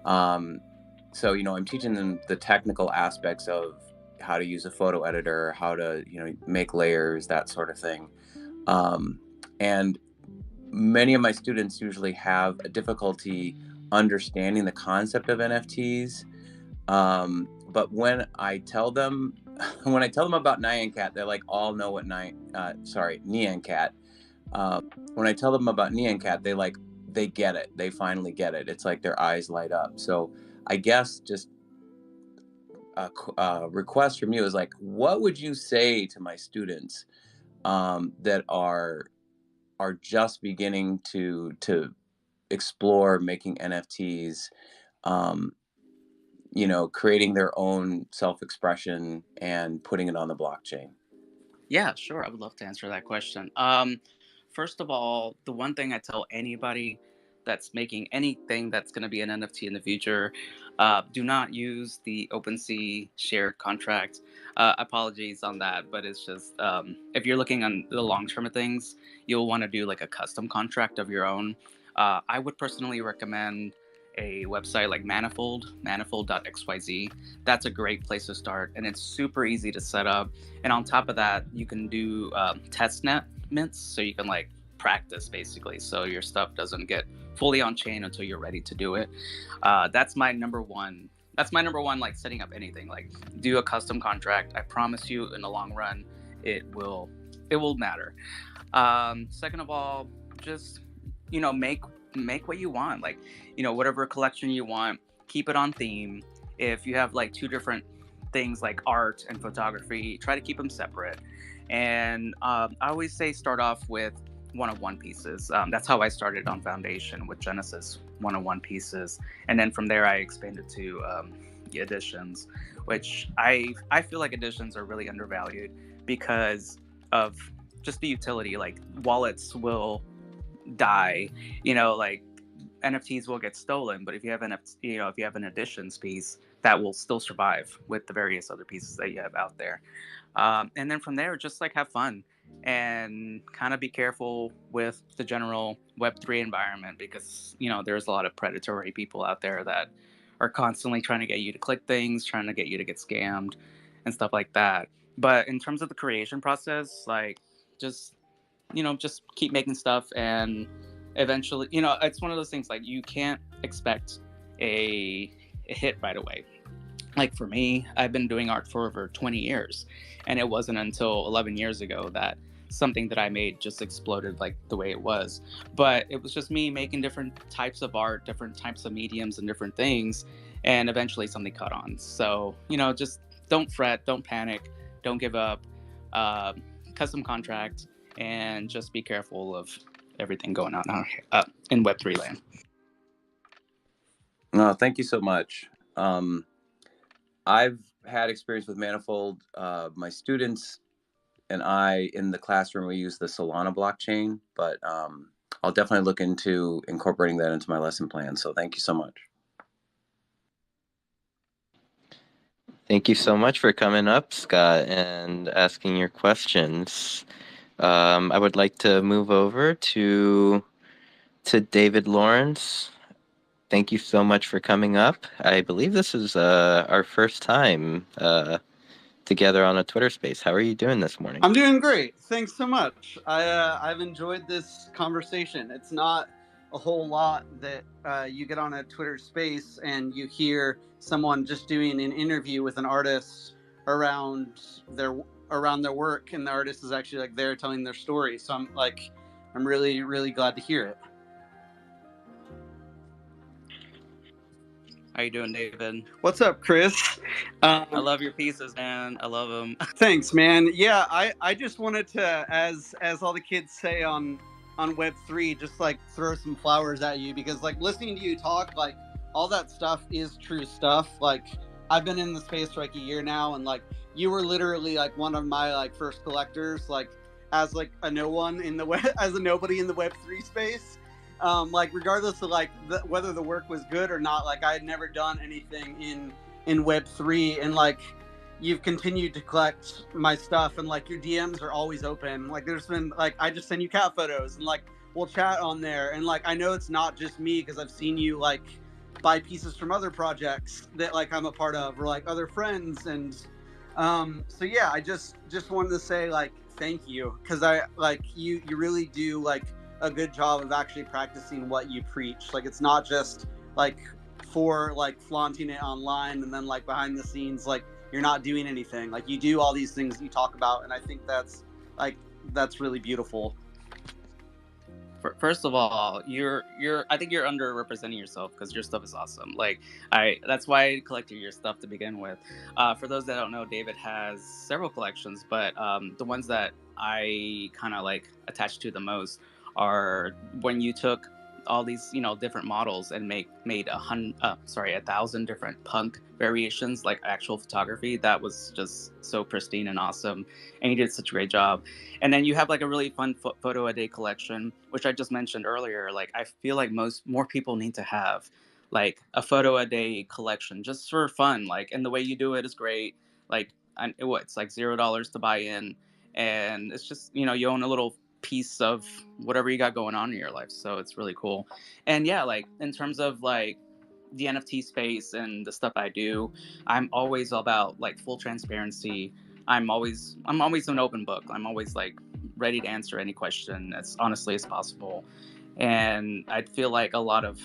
So I'm teaching them the technical aspects of how to use a photo editor, how to make layers, that sort of thing. And many of my students usually have a difficulty understanding the concept of NFTs. But when I tell them about NyanCat, they like all know what NyanCat. When I tell them about NyanCat, they get it. They finally get it. It's like their eyes light up. So I guess just a request from you is like, what would you say to my students that are just beginning to explore making NFTs, creating their own self-expression and putting it on the blockchain? Yeah, sure. I would love to answer that question. First of all, the one thing I tell anybody that's making anything that's going to be an NFT in the future, do not use the OpenSea shared contract. Apologies on that, but it's just if you're looking on the long term of things, you'll want to do like a custom contract of your own. I would personally recommend a website like manifold.xyz. That's a great place to start, and it's super easy to set up. And on top of that, you can do test net mints, so you can like practice basically, so your stuff doesn't get fully on chain until you're ready to do it. That's my number one. That's my number one, like setting up anything. Like do a custom contract. I promise you, in the long run, it will matter. Second of all, just make what you want. Like whatever collection you want, keep it on theme. If you have like two different things like art and photography, try to keep them separate. And I always say start off with one-of-one pieces. That's how I started on Foundation with Genesis one-of-one pieces, and then from there I expanded to the editions, which I feel like editions are really undervalued because of just the utility. Like wallets will die, like NFTs will get stolen, but if you have if you have an editions piece, that will still survive with the various other pieces that you have out there. And then from there, just like have fun and kind of be careful with the general Web3 environment, because there's a lot of predatory people out there that are constantly trying to get you to click things, trying to get you to get scammed and stuff like that. But in terms of the creation process, like just just keep making stuff, and eventually, it's one of those things, like, you can't expect a hit right away. Like, for me, I've been doing art for over 20 years, and it wasn't until 11 years ago that something that I made just exploded like the way it was. But it was just me making different types of art, different types of mediums and different things, and eventually something caught on. So, just don't fret, don't panic, don't give up. uh, Custom contract, and just be careful of everything going on out here, in Web3 land. No, thank you so much. I've had experience with Manifold. My students and I, in the classroom, we use the Solana blockchain, but I'll definitely look into incorporating that into my lesson plan. So thank you so much. Thank you so much for coming up, Scott, and asking your questions. I would like to move over to David Lawrence. Thank you so much for coming up. I believe this is our first time together on a Twitter space. How are you doing this morning? I'm doing great. Thanks so much. I've enjoyed this conversation. It's not a whole lot that you get on a Twitter space and you hear someone just doing an interview with an artist around their work, and the artist is actually like there telling their story. So I'm really, really glad to hear it. How you doing, David? What's up, Chris? I love your pieces, man. I love them. Thanks, man. Yeah, I just wanted to, as all the kids say on Web3, just like throw some flowers at you, because like listening to you talk, like all that stuff is true stuff. Like I've been in the space for like a year now, and like you were literally like one of my like first collectors, like as like a no one in the web, as a nobody in the Web3 space. Like regardless of like whether the work was good or not, like I had never done anything in Web3, and like you've continued to collect my stuff, and like your DMs are always open. Like there's been like I just send you cat photos, and like we'll chat on there, and like I know it's not just me, because I've seen you like buy pieces from other projects that like I'm a part of, or like other friends. And so yeah, I just wanted to say like thank you, because I like you really do like a good job of actually practicing what you preach. Like it's not just like for like flaunting it online, and then like behind the scenes like you're not doing anything. Like you do all these things that you talk about, and I think that's really beautiful. First of all, I think you're underrepresenting yourself, because your stuff is awesome. Like that's why I collected your stuff to begin with. For those that don't know, David has several collections, but the ones that I kind of like attached to the most are when you took all these different models and made 1,000 different punk variations, like actual photography. That was just so pristine and awesome, and you did such a great job. And then you have like a really fun photo a day collection, which I just mentioned earlier. Like I feel like more people need to have like a photo a day collection just for fun. Like, and the way you do it is great. Like it's like $0 to buy in, and it's just you own a little piece of whatever you got going on in your life. So it's really cool. And yeah, like in terms of like the NFT space and the stuff I do, I'm always about like full transparency. I'm always an open book. I'm always like ready to answer any question as honestly as possible. And I feel like a lot of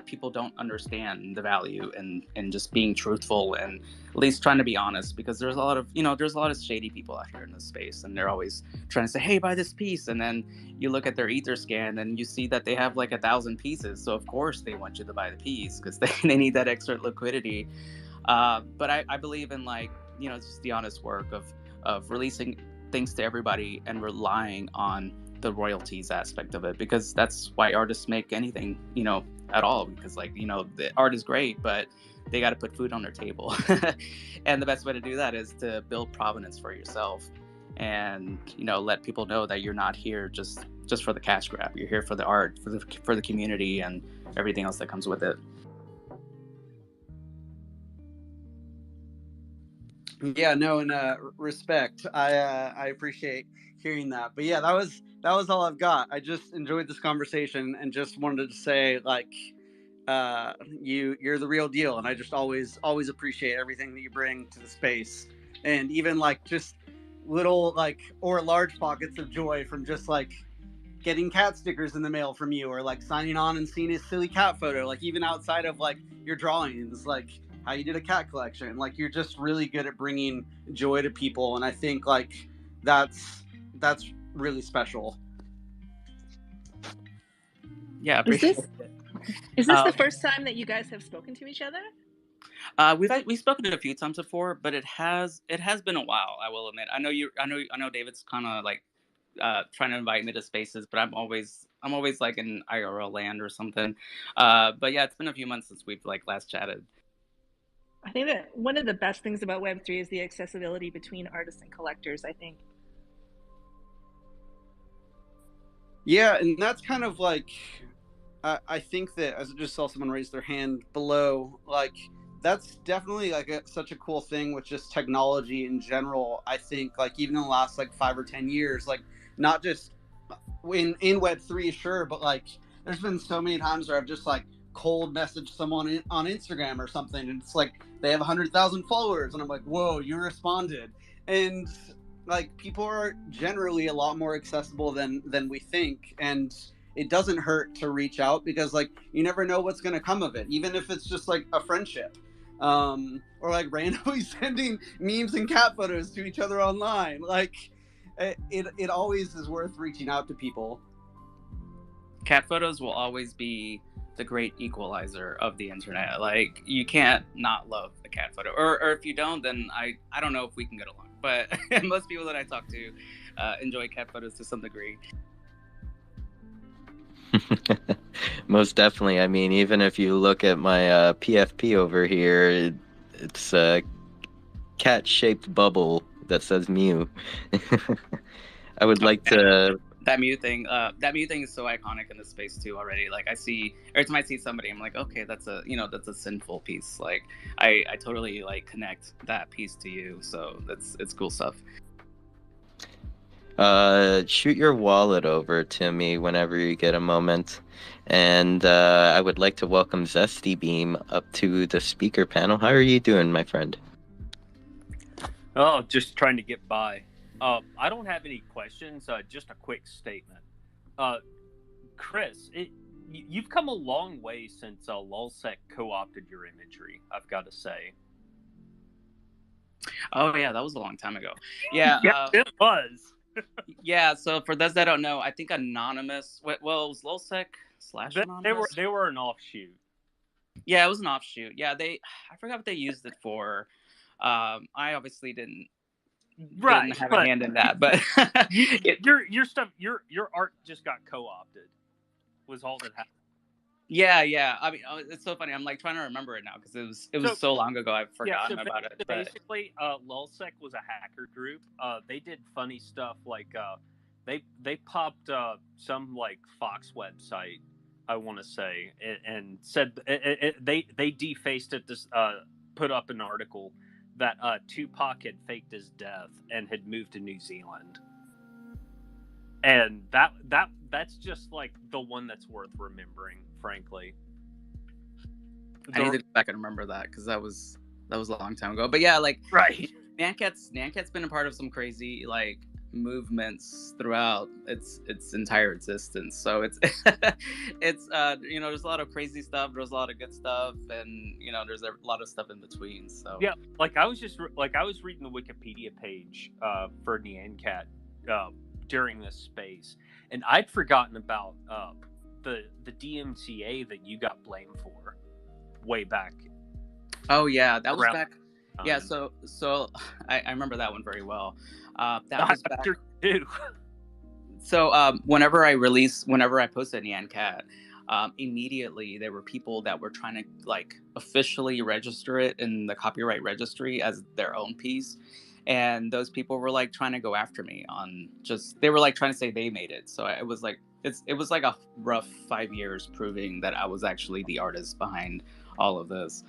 people don't understand the value in just being truthful, and at least trying to be honest, because there's a lot of shady people out here in this space, and they're always trying to say, hey, buy this piece, and then you look at their Etherscan and you see that they have like 1,000 pieces, so of course they want you to buy the piece because they need that extra liquidity. But I believe in like just the honest work of releasing things to everybody and relying on the royalties aspect of it, because that's why artists make anything at all, because like the art is great, but they got to put food on their table. And the best way to do that is to build provenance for yourself, and let people know that you're not here just for the cash grab. You're here for the art, for the community, and everything else that comes with it. Yeah, no, and respect. I appreciate hearing that. But yeah, that was all I've got. I just enjoyed this conversation and just wanted to say like you're the real deal, and I just always appreciate everything that you bring to the space, and even like just little like or large pockets of joy from just like getting cat stickers in the mail from you, or like signing on and seeing a silly cat photo, like even outside of like your drawings, like how you did a cat collection. Like you're just really good at bringing joy to people, and I think like that's really special. Yeah, I Is appreciate this it. is this the Um, first time that you guys have spoken to each other? we've spoken a few times before, but it has been a while. I will admit. I know David's kind of like trying to invite me to spaces, but I'm always like in IRL land or something. But yeah, it's been a few months since we've like last chatted. I think that one of the best things about Web3 is the accessibility between artists and collectors, I think. Yeah, and that's kind of like I think that, as I just saw someone raise their hand below, like that's definitely like such a cool thing with just technology in general. I think like even in the last like 5 or 10 years, like not just in Web3, sure, but like there's been so many times where I've just like cold messaged someone on Instagram or something, and it's like they have 100,000 followers, and I'm like, whoa, you responded. And like people are generally a lot more accessible than we think, and it doesn't hurt to reach out, because like you never know what's going to come of it, even if it's just like a friendship, or like randomly sending memes and cat photos to each other online. Like it always is worth reaching out to people. Cat photos will always be the great equalizer of the internet. Like you can't not love a cat photo, or if you don't, then I don't know if we can get along. But most people that I talk to enjoy cat photos to some degree. Most definitely. I mean, even if you look at my PFP over here, it's a cat-shaped bubble that says Mew. I would like to. That Mew thing is so iconic in this space too already. Like every time I see somebody, I'm like, okay, that's a sinful piece. Like I totally like connect that piece to you. So it's cool stuff. Shoot your wallet over to me whenever you get a moment. And I would like to welcome Zesty Beam up to the speaker panel. How are you doing, my friend? Oh, just trying to get by. I don't have any questions. Just a quick statement. Chris, you've come a long way since Lulsec co-opted your imagery, I've got to say. Oh yeah, that was a long time ago. Yeah, it was. Yeah, so for those that don't know, I think Anonymous. Well, it was Lulsec / Anonymous. They were an offshoot. Yeah, it was an offshoot. Yeah, I forgot what they used it for. I obviously didn't have a hand in that, but your stuff, your art just got co-opted. Was all that happened. Yeah. I mean, it's so funny. I'm like trying to remember it now because it was so long ago. I've forgotten about it. Basically, Lulsec was a hacker group. They did funny stuff like they popped some like Fox website, I want to say, and said they defaced it to put up an article that Tupac had faked his death and had moved to New Zealand. And that's just like the one that's worth remembering, frankly. I need to go back and remember that because that was a long time ago. But yeah, like right, NyanCat's been a part of some crazy like movements throughout its entire existence. So it's there's a lot of crazy stuff, there's a lot of good stuff, and there's a lot of stuff in between. So yeah, like I was reading the Wikipedia page for NyanCat during this space, and I'd forgotten about the DMCA that you got blamed for way back. Oh yeah, that was back. Yeah, so I remember that one very well. That was back. Too. So whenever I posted NyanCat, immediately there were people that were trying to like officially register it in the copyright registry as their own piece. And those people were like trying to go after me they were like trying to say they made it. So it was like a rough 5 years proving that I was actually the artist behind all of this.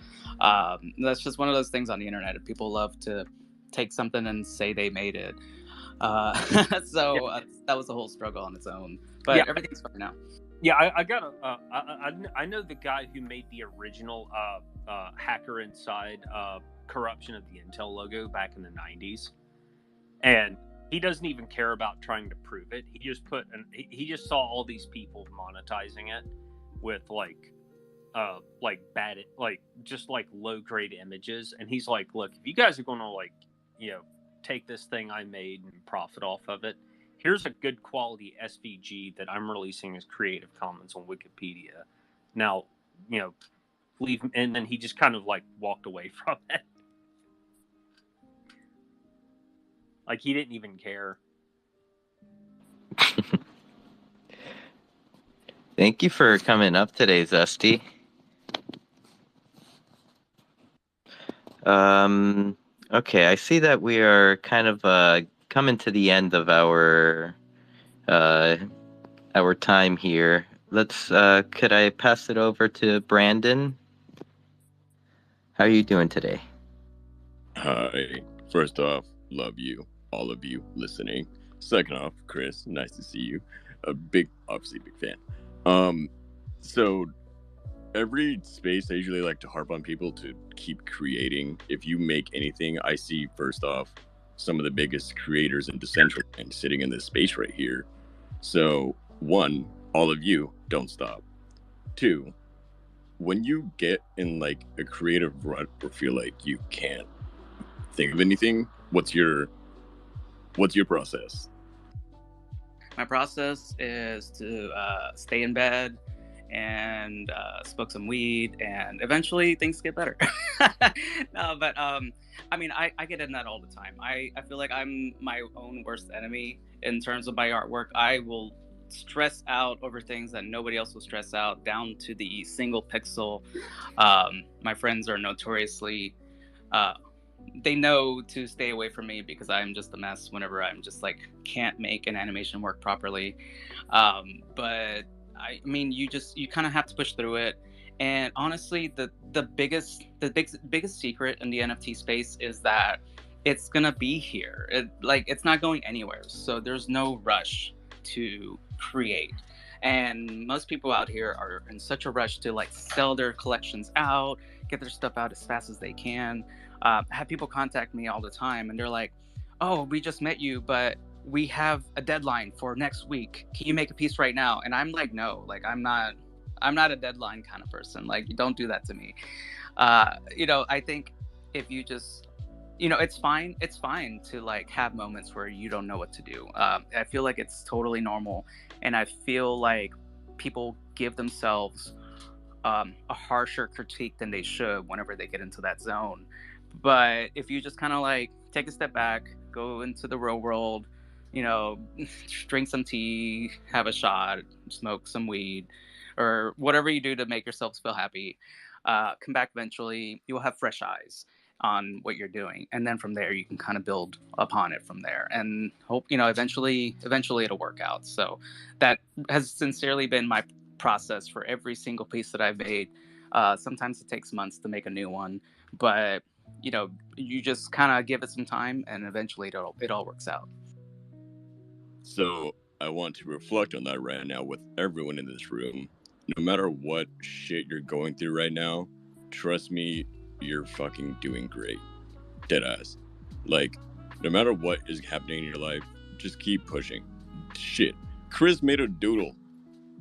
That's just one of those things on the internet. People love to take something and say they made it. That was a whole struggle on its own. But everything's fine now. Yeah, I know the guy who made the original Hacker Inside corruption of the Intel logo back in the 90s. And he doesn't even care about trying to prove it. He just he just saw all these people monetizing it with like bad, like just like low grade images, and he's like, look, if you guys are going to like, you know, take this thing I made and profit off of it, here's a good quality SVG that I'm releasing as Creative Commons on Wikipedia. Now, you know, leave, and then he just kind of like walked away from it. Like he didn't even care. Thank you for coming up today, Zesty. Okay, I see that we are kind of coming to the end of our time here. Let's could I pass it over to Brandon? How are you doing today? Hi. First off, love you, all of you listening. Second off, Chris, nice to see you. Obviously big fan. So every space I usually like to harp on people to keep creating. If you make anything, I see first off some of the biggest creators in Decentraland sitting in this space right here. So one, all of you, don't stop. Two, when you get in like a creative rut or feel like you can't think of anything, what's your process? My process is to stay in bed and smoke some weed, and eventually things get better. No, but I mean, I get in that all the time. I feel like I'm my own worst enemy in terms of my artwork. I will stress out over things that nobody else will stress out, down to the single pixel. My friends are notoriously they know to stay away from me because I'm just a mess whenever I'm just like can't make an animation work properly. But I mean, you kind of have to push through it. And honestly, the biggest secret in the NFT space is that it's gonna be here. It's not going anywhere. So there's no rush to create. And most people out here are in such a rush to like sell their collections out, get their stuff out as fast as they can. Have people contact me all the time, and they're like, "Oh, we just met you, but we have a deadline for next week. Can you make a piece right now?" And I'm like, "No, like I'm not a deadline kind of person. Like, you don't do that to me." I think if you just, it's fine to like have moments where you don't know what to do. I feel like it's totally normal, and I feel like people give themselves a harsher critique than they should whenever they get into that zone. But if you just kind of like take a step back, go into the real world, drink some tea, have a shot, smoke some weed, or whatever you do to make yourselves feel happy, come back eventually, you will have fresh eyes on what you're doing. And then from there, you can kind of build upon it from there and hope, eventually it'll work out. So that has sincerely been my process for every single piece that I've made. Sometimes it takes months to make a new one, but you just kind of give it some time, and eventually it all works out. So I want to reflect on that right now with everyone in this room. No matter what shit you're going through right now, trust me, you're fucking doing great. Deadass. Like, no matter what is happening in your life, just keep pushing. Shit. Chris made a doodle,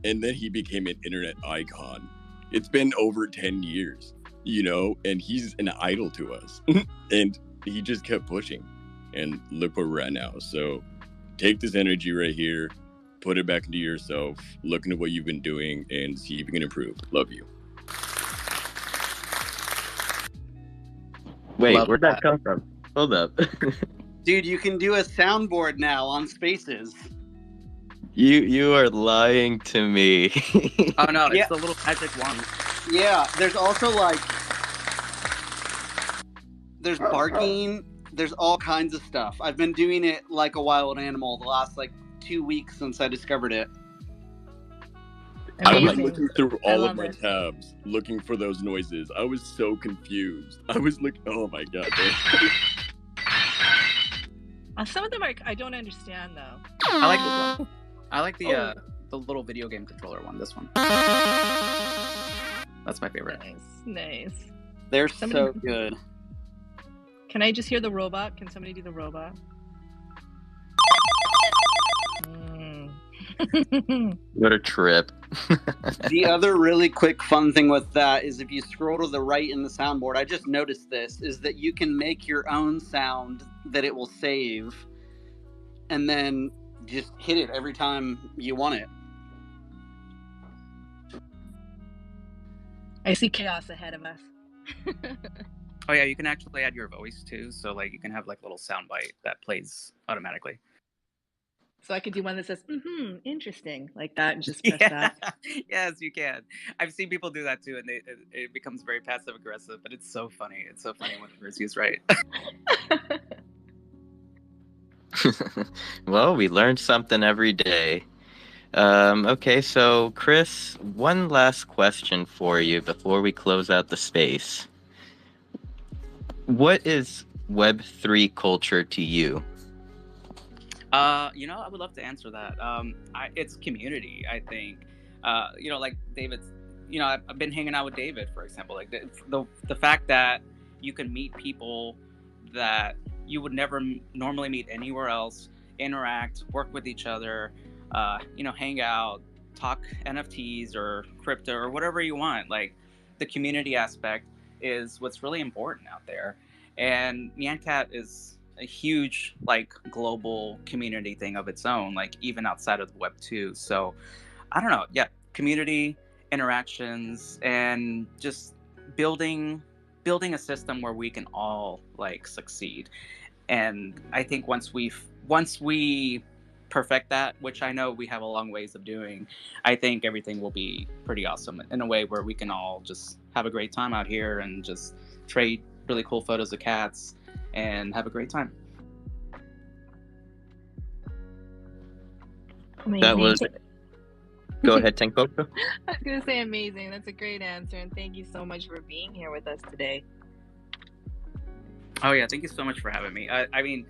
and then he became an internet icon. It's been over 10 years. And he's an idol to us. And he just kept pushing. And look where we're at now. So take this energy right here, put it back into yourself, look into what you've been doing, and see if you can improve. Love you. Wait, Love where'd that come from? Hold up. Dude, you can do a soundboard now on Spaces. You are lying to me. Oh no, it's Yeah. the little magic one. Yeah, there's also there's barking, there's all kinds of stuff. I've been doing it like a wild animal the last 2 weeks since I discovered it. I was Amazing. looking through I all love of my it. tabs, looking for those noises. I was so confused. I was looking, oh my god. Some of them I don't understand though. I like this one. I like the little video game controller one. This one. That's my favorite. Nice. They're Somebody- so good. Can I just hear the robot? Can somebody do the robot? What a trip. The other really quick fun thing with that is if you scroll to the right in the soundboard, I just noticed this, is that you can make your own sound that it will save and then just hit it every time you want it. I see chaos ahead of us. Oh yeah, you can actually add your voice too. So like you can have like a little soundbite that plays automatically. So I could do one that says, interesting, like that, and just press that. Yes, you can. I've seen people do that too, and it becomes very passive aggressive, but it's so funny. It's so funny when it's used right. Well, we learned something every day. Okay, so Chris, one last question for you before we close out the space. What is Web3 culture to you? I would love to answer that. It's community, I think. Like David's, I've been hanging out with David, for example. Like the fact that you can meet people that you would never normally meet anywhere else, interact, work with each other, hang out, talk NFTs or crypto or whatever you want. Like the community aspect is what's really important out there. And NyanCat is a huge like global community thing of its own, like even outside of the Web 2. So I don't know, yeah, community interactions and just building a system where we can all like succeed. And I think once we perfect that, which I know we have a long ways of doing, I think everything will be pretty awesome in a way where we can all just have a great time out here and just trade really cool photos of cats and have a great time. Amazing. That was. Go ahead, Tenkoko. I was going to say amazing. That's a great answer. And thank you so much for being here with us today. Oh yeah, thank you so much for having me. I mean,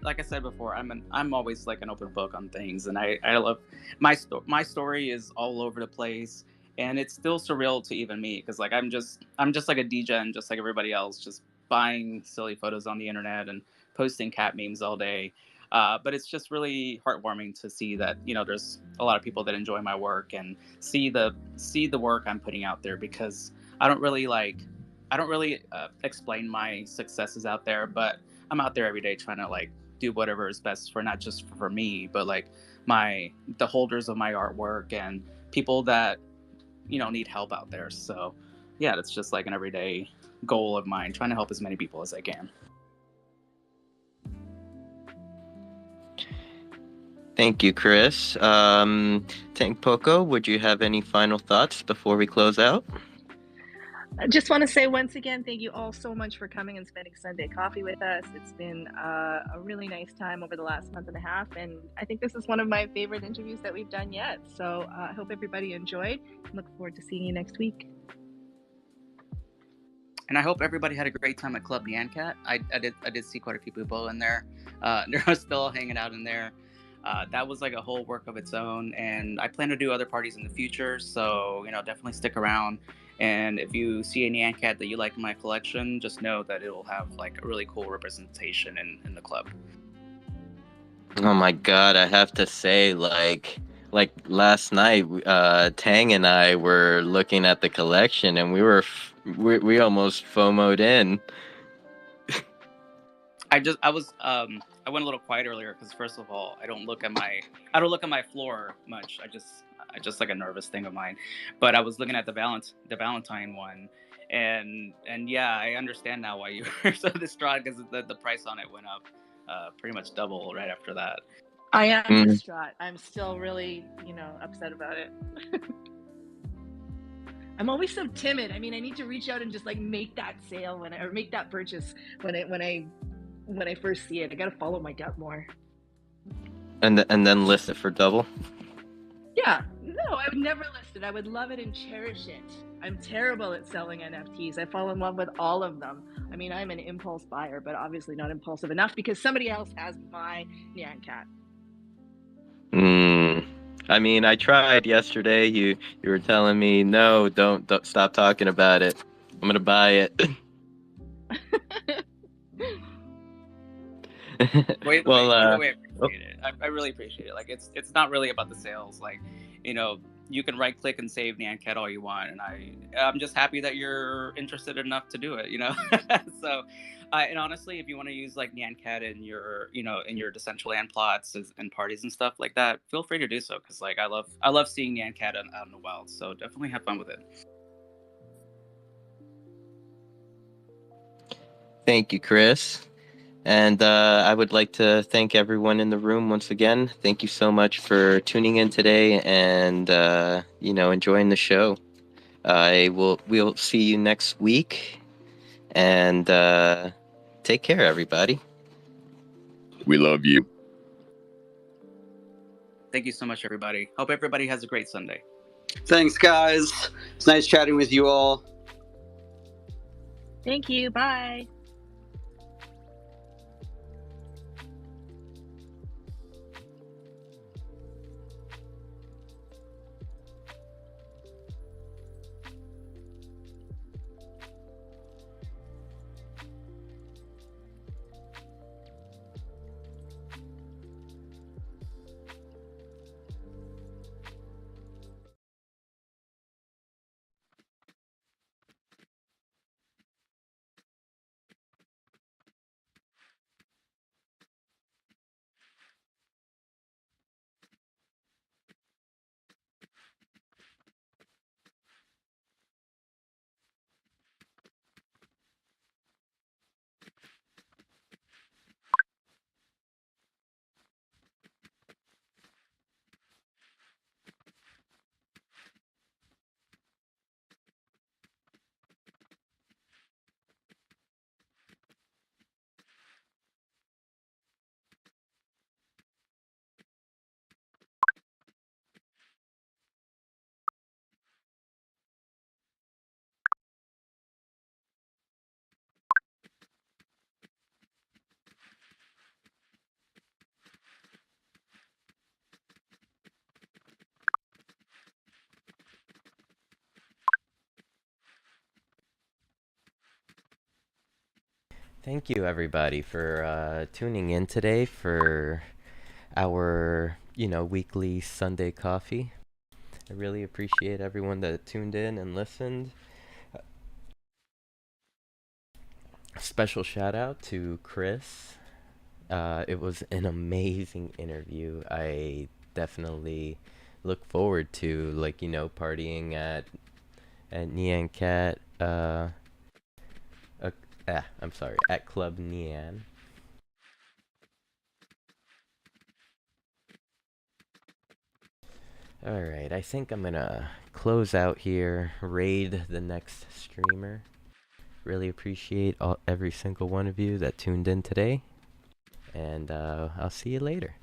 like I said before, I'm always like an open book on things, and I love my story is all over the place, and it's still surreal to even me because like I'm just like a DJ and just like everybody else, just buying silly photos on the internet and posting cat memes all day. But it's just really heartwarming to see that there's a lot of people that enjoy my work and see the work I'm putting out there, because I don't really explain my successes out there, but I'm out there every day trying to like do whatever is best for not just for me, but like the holders of my artwork and people that need help out there. So yeah, that's just like an everyday goal of mine, trying to help as many people as I can. Thank you, Chris. Tenkoko, would you have any final thoughts before we close out? I just want to say once again, thank you all so much for coming and spending Sunday coffee with us. It's been a really nice time over the last month and a half, and I think this is one of my favorite interviews that we've done yet. So I hope everybody enjoyed. Look forward to seeing you next week. And I hope everybody had a great time at Club NyanCat. I did see quite a few people in there. They're still hanging out in there. That was like a whole work of its own, and I plan to do other parties in the future. So definitely stick around. And if you see a NyanCat that you like in my collection, just know that it will have like a really cool representation in the club. Oh my God, I have to say, like last night, Tang and I were looking at the collection, and we almost FOMO'd in. I went a little quiet earlier because first of all, I don't look at my floor much. I just like a nervous thing of mine. But I was looking at the Valentine one, and yeah, I understand now why you were so distraught, because the price on it went up pretty much double right after that. I am distraught. I'm still really upset about it. I'm always so timid. I mean, I need to reach out and just like make that sale or make that purchase when I first see it. I gotta follow my gut more. And then list it for double? Yeah. No, I would never list it. I would love it and cherish it. I'm terrible at selling NFTs. I fall in love with all of them. I mean, I'm an impulse buyer, but obviously not impulsive enough because somebody else has my NyanCat. I mean, I tried yesterday. You were telling me, no, don't stop talking about it. I'm gonna buy it. Wait, well, wait. appreciate it. I really appreciate it. Like it's not really about the sales. Like, you know, you can right click and save NyanCat all you want, and I'm just happy that you're interested enough to do it. You know, so. And honestly, if you want to use like NyanCat in your, you know, in your Decentraland plots and parties and stuff like that, feel free to do so. Because like I love seeing NyanCat out in the wild. So definitely have fun with it. Thank you, Chris. And I would like to thank everyone in the room once again. Thank you so much for tuning in today and you know, enjoying the show. We'll see you next week, and take care, everybody. We love you. Thank you so much, everybody. Hope everybody has a great Sunday. Thanks, guys. It's nice chatting with you all. Thank you. Bye. Thank you, everybody, for tuning in today for our, you know, weekly Sunday coffee. I really appreciate everyone that tuned in and listened. Special shout out to Chris. It was an amazing interview. I definitely look forward to, like, you know, partying at NyanCat. I'm sorry, at Club Nyan. Alright, I think I'm gonna close out here, raid the next streamer. Really appreciate every single one of you that tuned in today, and I'll see you later.